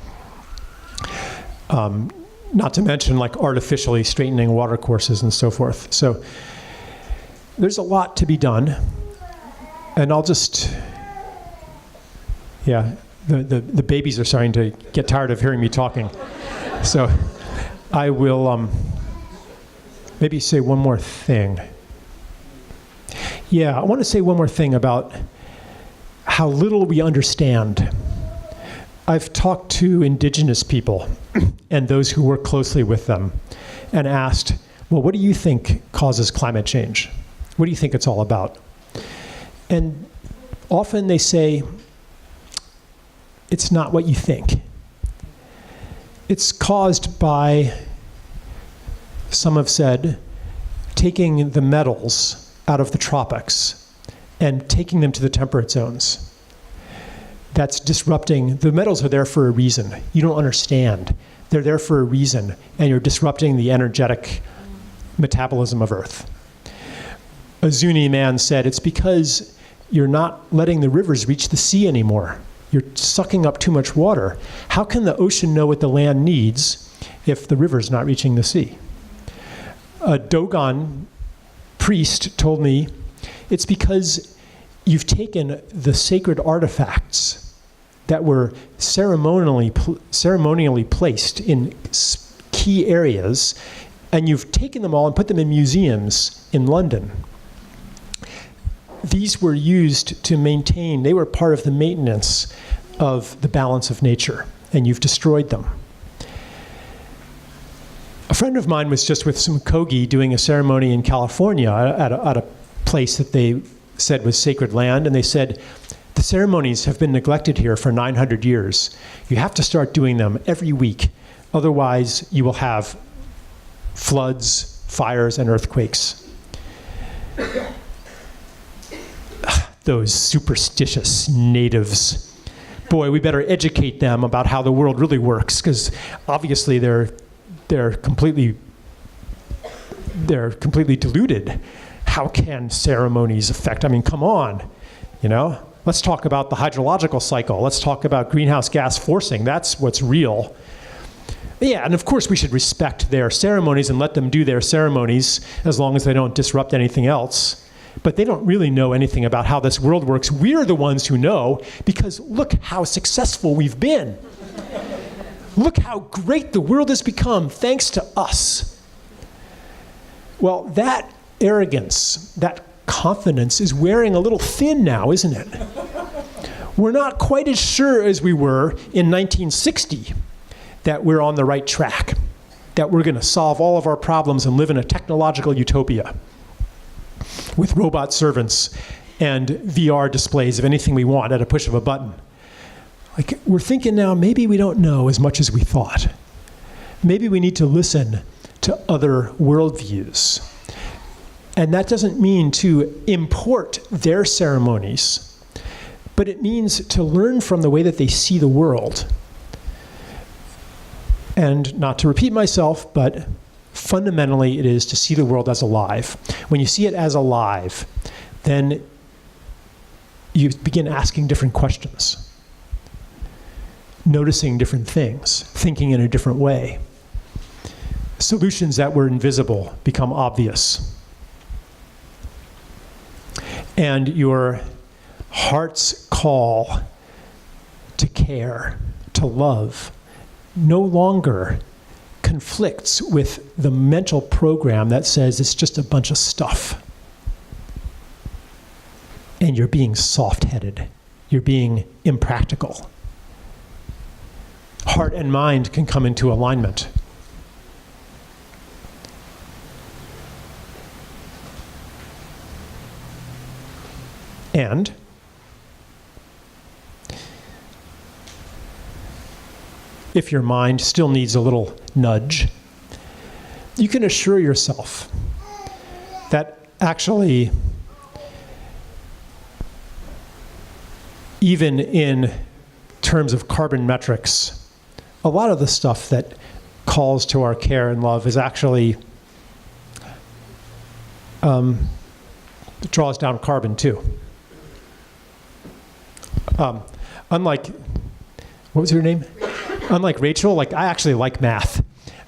Not to mention like artificially straightening water courses and so forth. So there's a lot to be done. And I'll just, yeah, the babies are starting to get tired of hearing me talking. So I will maybe say one more thing. Yeah, I want to say one more thing about how little we understand. I've talked to indigenous people and those who work closely with them and asked, well, what do you think causes climate change? What do you think it's all about? And often they say, it's not what you think. It's caused by, some have said, taking the metals out of the tropics and taking them to the temperate zones. That's disrupting. The metals are there for a reason. You don't understand. They're there for a reason, and you're disrupting the energetic metabolism of Earth. A Zuni man said, it's because you're not letting the rivers reach the sea anymore. You're sucking up too much water. How can the ocean know what the land needs if the river's not reaching the sea? A Dogon priest told me, it's because you've taken the sacred artifacts that were ceremonially placed in key areas, and you've taken them all and put them in museums in London. These were used to maintain, they were part of the maintenance of the balance of nature, and you've destroyed them. A friend of mine was just with some Kogi doing a ceremony in California at a place that they said was sacred land, and they said, the ceremonies have been neglected here for 900 years. You have to start doing them every week, otherwise you will have floods, fires, and earthquakes. Those superstitious natives. Boy, we better educate them about how the world really works, because obviously they're completely deluded. How can ceremonies affect? I mean, come on, you know? Let's talk about the hydrological cycle. Let's talk about greenhouse gas forcing. That's what's real. Yeah, and of course we should respect their ceremonies and let them do their ceremonies as long as they don't disrupt anything else. But they don't really know anything about how this world works. We're the ones who know, because look how successful we've been. Look how great the world has become thanks to us. Well, that arrogance, that confidence is wearing a little thin now, isn't it? We're not quite as sure as we were in 1960 that we're on the right track, that we're going to solve all of our problems and live in a technological utopia with robot servants and VR displays of anything we want at a push of a button. Like, we're thinking now, maybe we don't know as much as we thought. Maybe we need to listen to other worldviews. And that doesn't mean to import their ceremonies, but it means to learn from the way that they see the world. And not to repeat myself, but fundamentally it is to see the world as alive. When you see it as alive, then you begin asking different questions, noticing different things, thinking in a different way. Solutions that were invisible become obvious. And your heart's call to care, to love, no longer conflicts with the mental program that says it's just a bunch of stuff. And you're being soft-headed. You're being impractical. Heart and mind can come into alignment. And if your mind still needs a little nudge, you can assure yourself that actually, even in terms of carbon metrics, a lot of the stuff that calls to our care and love is actually draws down carbon too. Unlike, what was her name? Unlike Rachel, I actually like math.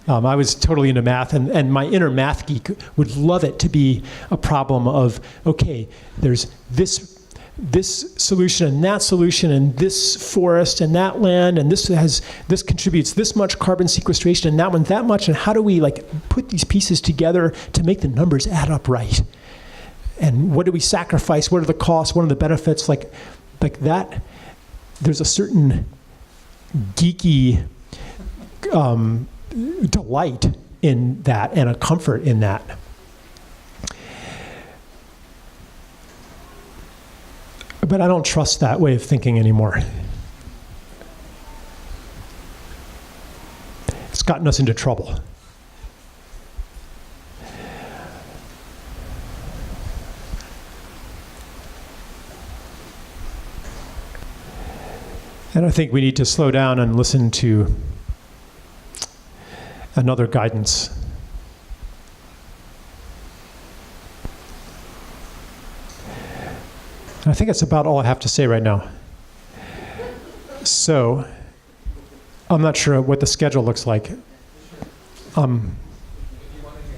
I was totally into math, and my inner math geek would love it to be a problem of, okay, there's this this solution and that solution and this forest and that land and this contributes this much carbon sequestration and that one that much, and how do we like put these pieces together to make the numbers add up right? And what do we sacrifice? What are the costs? What are the benefits? Like that, there's a certain geeky delight in that and a comfort in that. But I don't trust that way of thinking anymore. It's gotten us into trouble. And I think we need to slow down and listen to another guidance. And I think that's about all I have to say right now. So, I'm not sure what the schedule looks like. If you wanted, you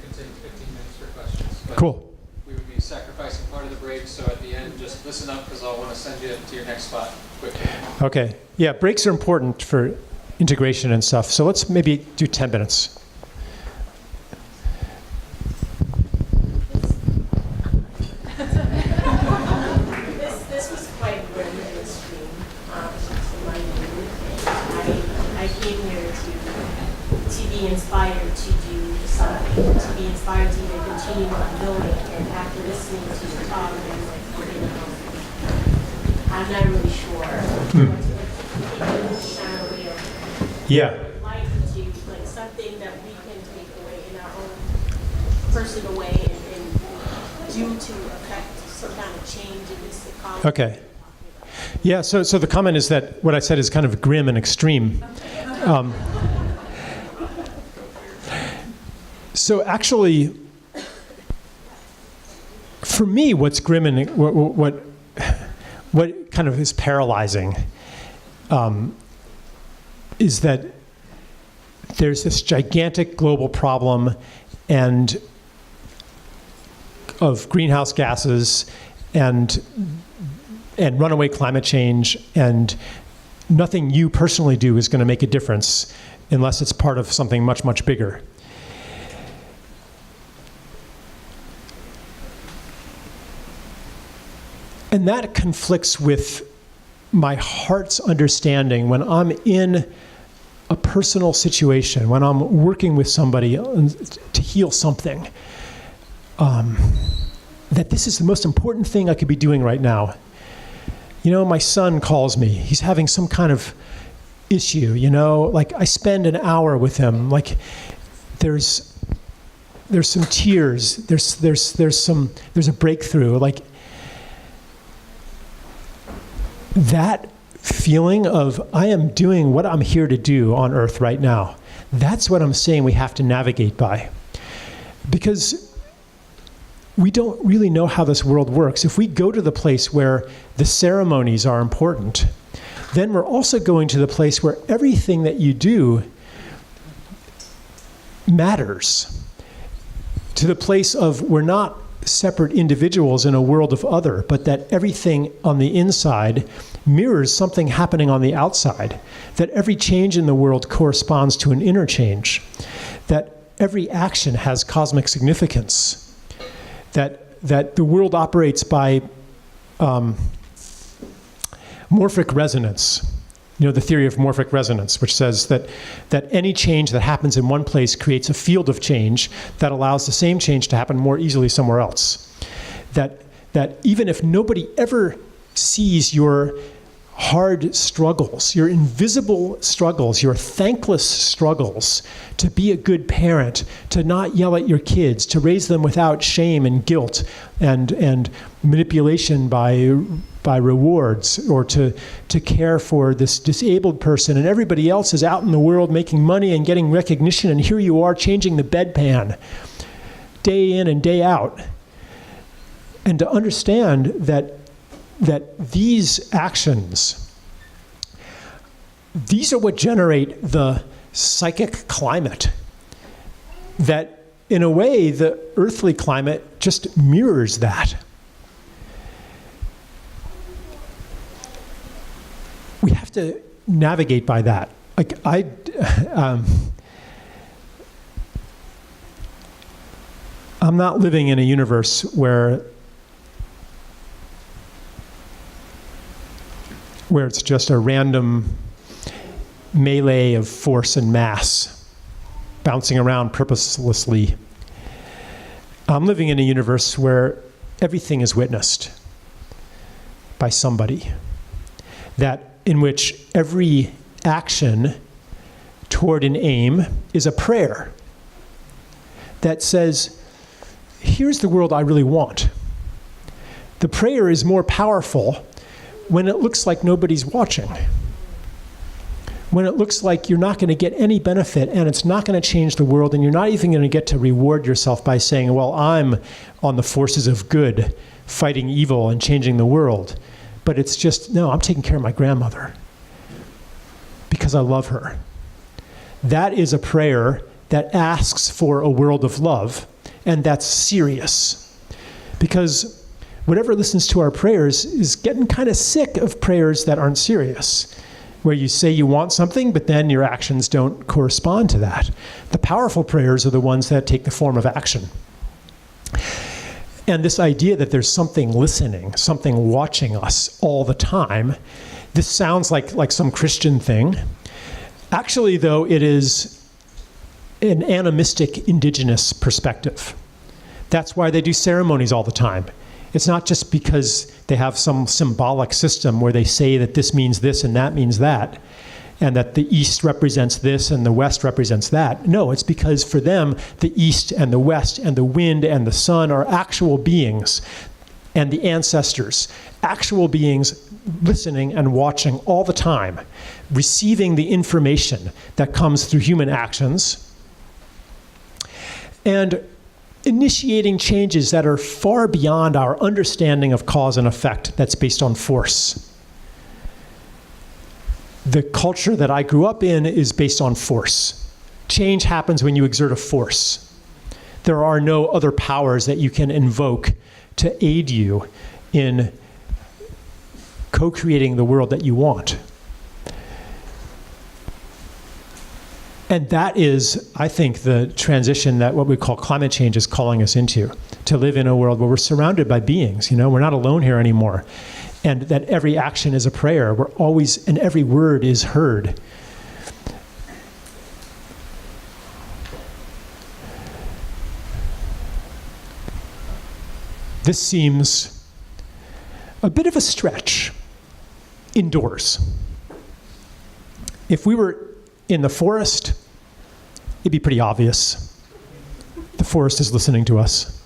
could take 15 minutes for questions. But cool. we would be sacrificing part of the break, so at the end, just listen up, because I'll want to send you to your next spot quickly. Okay. Yeah, breaks are important for integration and stuff. So let's maybe do 10 minutes. This was quite grim and extreme for my view. I came here to be inspired to do something, to be inspired to even continue on doing. And after listening to your talk, I'm like, I'm not really sure what to shine a way of Yeah. light to, like something that we can take away in our own personal way and do to affect some kind of change in this economy. Okay. Yeah, so the comment is that what I said is kind of grim and extreme. So actually, for me, what's grim and what kind of is paralyzing is that there's this gigantic global problem and of greenhouse gases and runaway climate change, and nothing you personally do is going to make a difference unless it's part of something much, much bigger. And that conflicts with my heart's understanding when I'm in a personal situation, when I'm working with somebody to heal something, that this is the most important thing I could be doing right now. You know, my son calls me. He's having some kind of issue, you know, like I spend an hour with him. Like there's some tears. There's a breakthrough. Like that feeling of I am doing what I'm here to do on earth right now. That's what I'm saying we have to navigate by. Because we don't really know how this world works. If we go to the place where the ceremonies are important, then we're also going to the place where everything that you do matters. To the place of we're not separate individuals in a world of other, but that everything on the inside mirrors something happening on the outside, that every change in the world corresponds to an inner change, that every action has cosmic significance, that the world operates by morphic resonance. You know, the theory of morphic resonance, which says that any change that happens in one place creates a field of change that allows the same change to happen more easily somewhere else. That even if nobody ever sees your hard struggles, your invisible struggles, your thankless struggles to be a good parent, to not yell at your kids, to raise them without shame and guilt and manipulation by rewards, or to care for this disabled person, and everybody else is out in the world making money and getting recognition, and here you are changing the bedpan day in and day out. And to understand that these actions, these are what generate the psychic climate. That in a way, the earthly climate just mirrors that. to navigate by that. Like I'm not living in a universe where it's just a random melee of force and mass bouncing around purposelessly. I'm living in a universe where everything is witnessed by somebody, in which every action toward an aim is a prayer that says, here's the world I really want. The prayer is more powerful when it looks like nobody's watching. When it looks like you're not going to get any benefit and it's not going to change the world, and you're not even going to get to reward yourself by saying, well, I'm on the forces of good, fighting evil and changing the world. But it's just, no, I'm taking care of my grandmother because I love her. That is a prayer that asks for a world of love, and that's serious. Because whatever listens to our prayers is getting kind of sick of prayers that aren't serious, where you say you want something, but then your actions don't correspond to that. The powerful prayers are the ones that take the form of action. And this idea that there's something listening, something watching us all the time, this sounds like some Christian thing. Actually, though, it is an animistic indigenous perspective. That's why they do ceremonies all the time. It's not just because they have some symbolic system where they say that this means this and that means that, and that the East represents this and the West represents that. No, it's because for them, the East and the West and the wind and the sun are actual beings, and the ancestors, actual beings listening and watching all the time, receiving the information that comes through human actions, and initiating changes that are far beyond our understanding of cause and effect that's based on force. The culture that I grew up in is based on force. Change happens when you exert a force. There are no other powers that you can invoke to aid you in co-creating the world that you want. And that is, I think, the transition that what we call climate change is calling us into, to live in a world where we're surrounded by beings. We're not alone here anymore. And that every action is a prayer. We're always, and every word is heard. This seems a bit of a stretch indoors. If we were in the forest, it'd be pretty obvious. The forest is listening to us.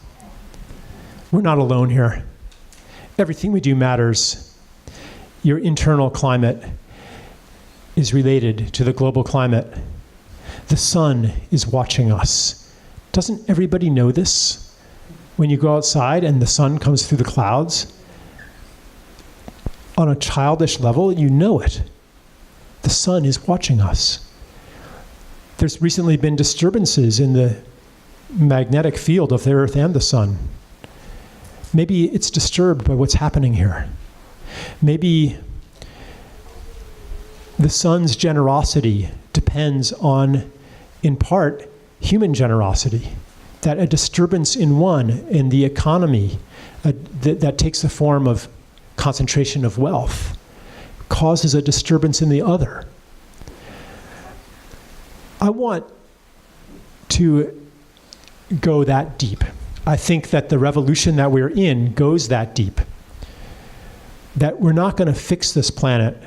We're not alone here. Everything we do matters. Your internal climate is related to the global climate. The sun is watching us. Doesn't everybody know this? When you go outside and the sun comes through the clouds, on a childish level, you know it. The sun is watching us. There's recently been disturbances in the magnetic field of the Earth and the sun. Maybe it's disturbed by what's happening here. Maybe the sun's generosity depends on, in part, human generosity. That a disturbance in the economy that takes the form of concentration of wealth causes a disturbance in the other. I want to go that deep. I think that the revolution that we're in goes that deep. That we're not going to fix this planet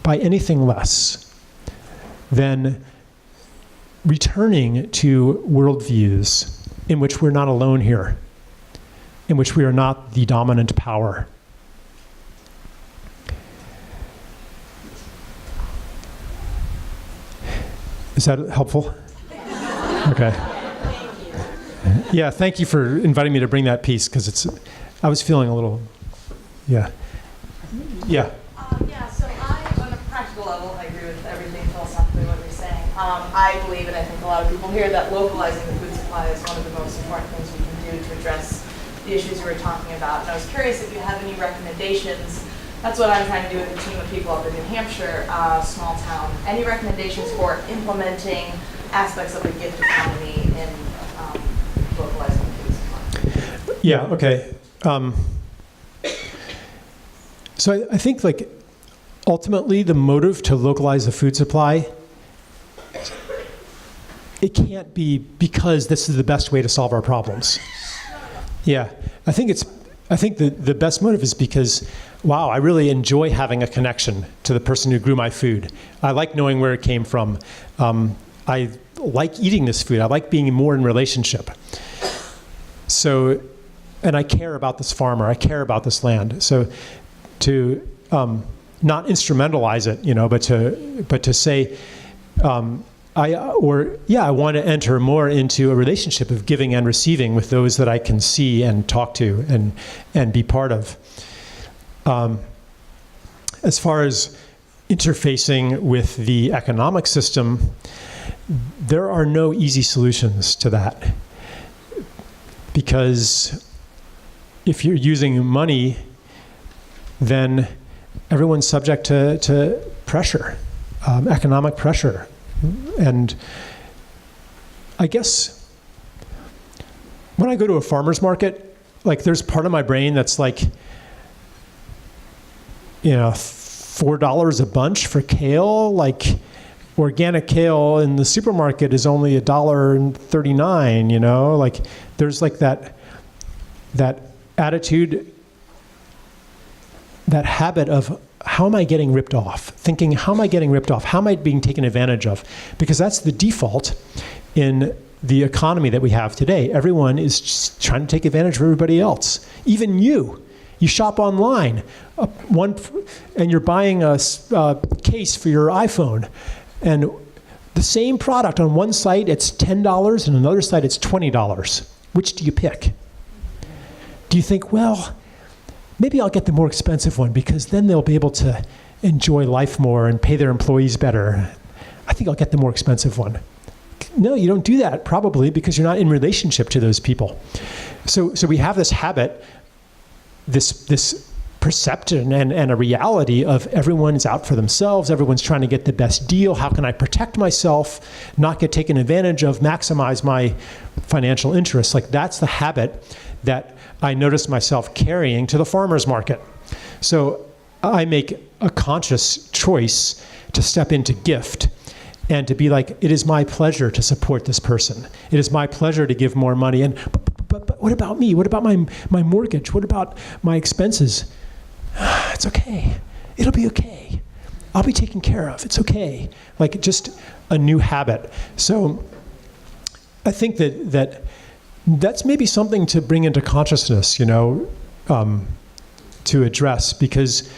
by anything less than returning to worldviews in which we're not alone here, in which we are not the dominant power. Is that helpful? Okay. Thank you. Yeah, thank you for inviting me to bring that piece, because I was feeling a little, yeah. Yeah, so on a practical level, I agree with everything philosophically what you're saying. I believe, and I think a lot of people here, that localizing the food supply is one of the most important things we can do to address the issues you were talking about. And I was curious if you have any recommendations That's what I'm trying to do with a team of people up in New Hampshire, small town. Any recommendations for implementing aspects of the gift economy in localizing food supply? Yeah, okay. So I think like ultimately the motive to localize the food supply, it can't be because this is the best way to solve our problems. Yeah, I think the best motive is because, wow, I really enjoy having a connection to the person who grew my food. I like knowing where it came from. I like eating this food. I like being more in relationship. So, and I care about this farmer. I care about this land. So to not instrumentalize it, but to say, I want to enter more into a relationship of giving and receiving with those that I can see and talk to and be part of. As far as interfacing with the economic system, there are no easy solutions to that. Because if you're using money, then everyone's subject to pressure, economic pressure. And I guess when I go to a farmer's market, like there's part of my brain that's like, $4 a bunch for kale, like organic kale in the supermarket is only $1.39, like there's like that attitude, that habit of how am I getting ripped off? Thinking, how am I getting ripped off? How am I being taken advantage of? Because that's the default in the economy that we have today. Everyone is just trying to take advantage of everybody else. Even you. You shop online, and you're buying a case for your iPhone, and the same product on one site it's $10, and another site it's $20. Which do you pick? Do you think, well, maybe I'll get the more expensive one because then they'll be able to enjoy life more and pay their employees better? I think I'll get the more expensive one. No, you don't do that probably because you're not in relationship to those people. So we have this habit, this perception and a reality of everyone is out for themselves, everyone's trying to get the best deal, how can I protect myself, not get taken advantage of, maximize my financial interests. Like that's the habit that I noticed myself carrying to the farmer's market. So I make a conscious choice to step into gift and to be like, it is my pleasure to support this person. It is my pleasure to give more money. And but what about me? What about my mortgage? What about my expenses? It's okay. It'll be okay. I'll be taken care of. It's okay. Like just a new habit. So I think that's maybe something to bring into consciousness, to address, because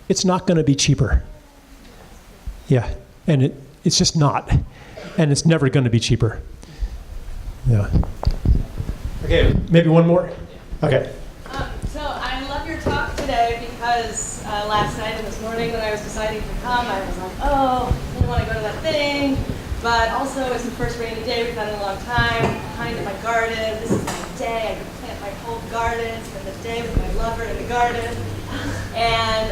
it's not going to be cheaper. Yeah, and it's just not, and it's never going to be cheaper. Yeah. Okay, maybe one more? Okay. So I love your talk today because last night and this morning when I was deciding to come, I was like, I really want to go to that thing. But also, it's the first rainy day we've had in a long time. I'm behind in my garden. This is my day. I can plant my whole garden, spend the day with my lover in the garden.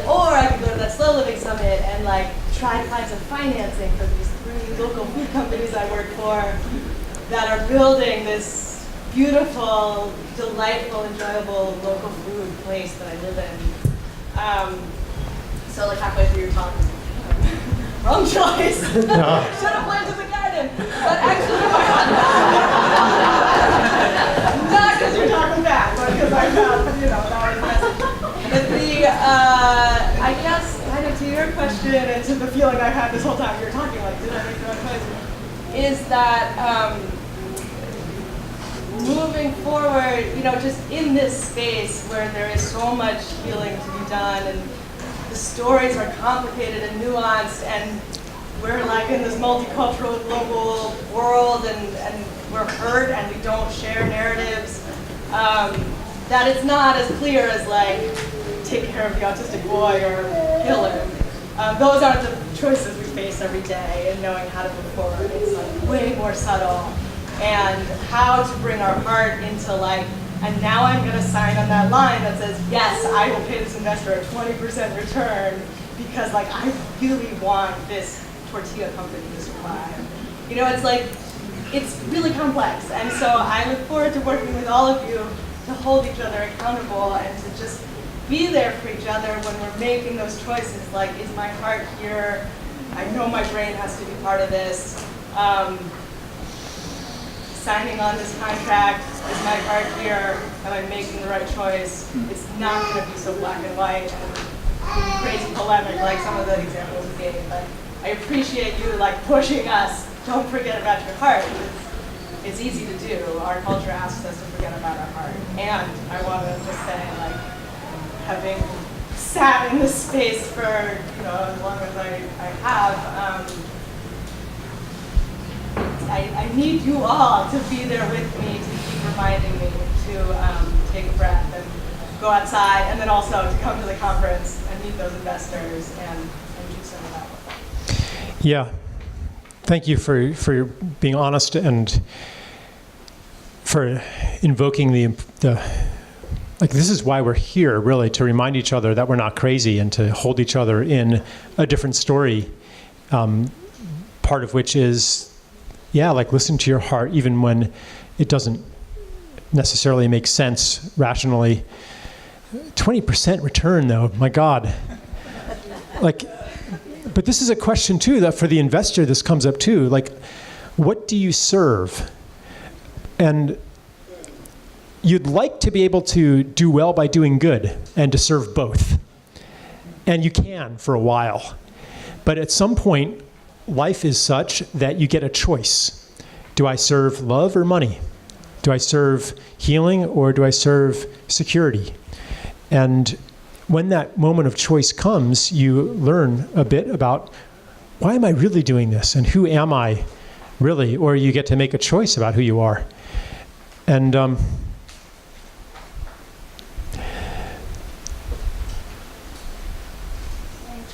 Or I could go to that Slow Living Summit and try to find some financing for these 3 local food companies I work for that are building this beautiful, delightful, enjoyable local food place that I live in. So halfway through your talk, wrong choice. Should have planted the garden. But actually, not because you're talking back, but because I felt, that was messy. But I guess, kind of to your question and to the feeling I've had this whole time you're talking, did I make the right choice? Is that moving forward, just in this space where there is so much healing to be done and the stories are complicated and nuanced, and we're in this multicultural global world and we're hurt and we don't share narratives, that it's not as clear as take care of the autistic boy or kill him. Those aren't the choices we face every day, and knowing how to move forward. It's way more subtle. And how to bring our heart into And now I'm going to sign on that line that says, yes, I will pay this investor a 20% return because like I really want this tortilla company to survive. You know, it's like, it's really complex. And so I look forward to working with all of you to hold each other accountable and to just be there for each other when we're making those choices. Like, is my heart here? I know my brain has to be part of this. Signing on this contract, is my heart here? Am I making the right choice? It's not going to be so black and white and crazy polemic like some of the examples we gave. But I appreciate you like pushing us. Don't forget about your heart. It's easy to do. Our culture asks us to forget about our heart. And I want to just say, like, having sat in this space for as long as I have, I need you all to be there with me, to keep reminding me to take a breath and go outside, and then also to come to the conference and meet those investors and do some of that. Yeah. Thank you for being honest and for invoking the like, this is why we're here, really, to remind each other that we're not crazy and to hold each other in a different story, part of which is, yeah, like, listen to your heart even when it doesn't necessarily make sense rationally. 20% return, though, my God. Like, but this is a question, too, that for the investor, this comes up, too. Like, what do you serve? And you'd like to be able to do well by doing good and to serve both. And you can for a while. But at some point, life is such that you get a choice. Do I serve love or money? Do I serve healing or do I serve security? And when that moment of choice comes, you learn a bit about, why am I really doing this? And who am I really? Or you get to make a choice about who you are. And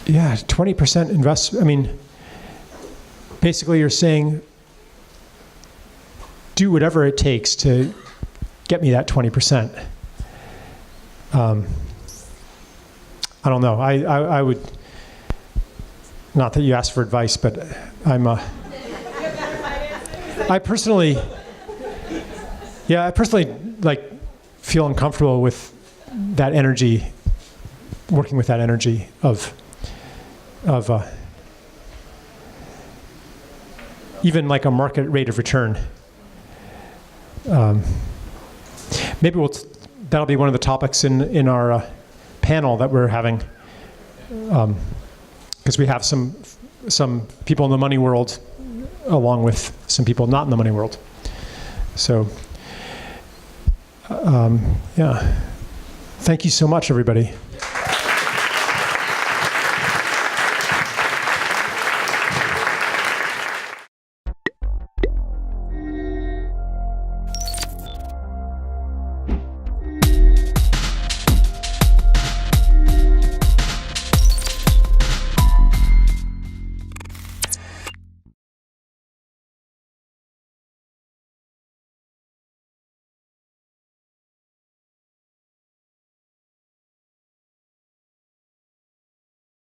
yeah, 20% invest. I mean, basically you're saying, do whatever it takes to get me that 20%. I don't know. I would, not that you asked for advice, but I personally like feel uncomfortable with that energy, working with that energy of even like a market rate of return. Maybe that'll be one of the topics in our panel that we're having, because we have some people in the money world along with some people not in the money world. So, yeah. Thank you so much, everybody.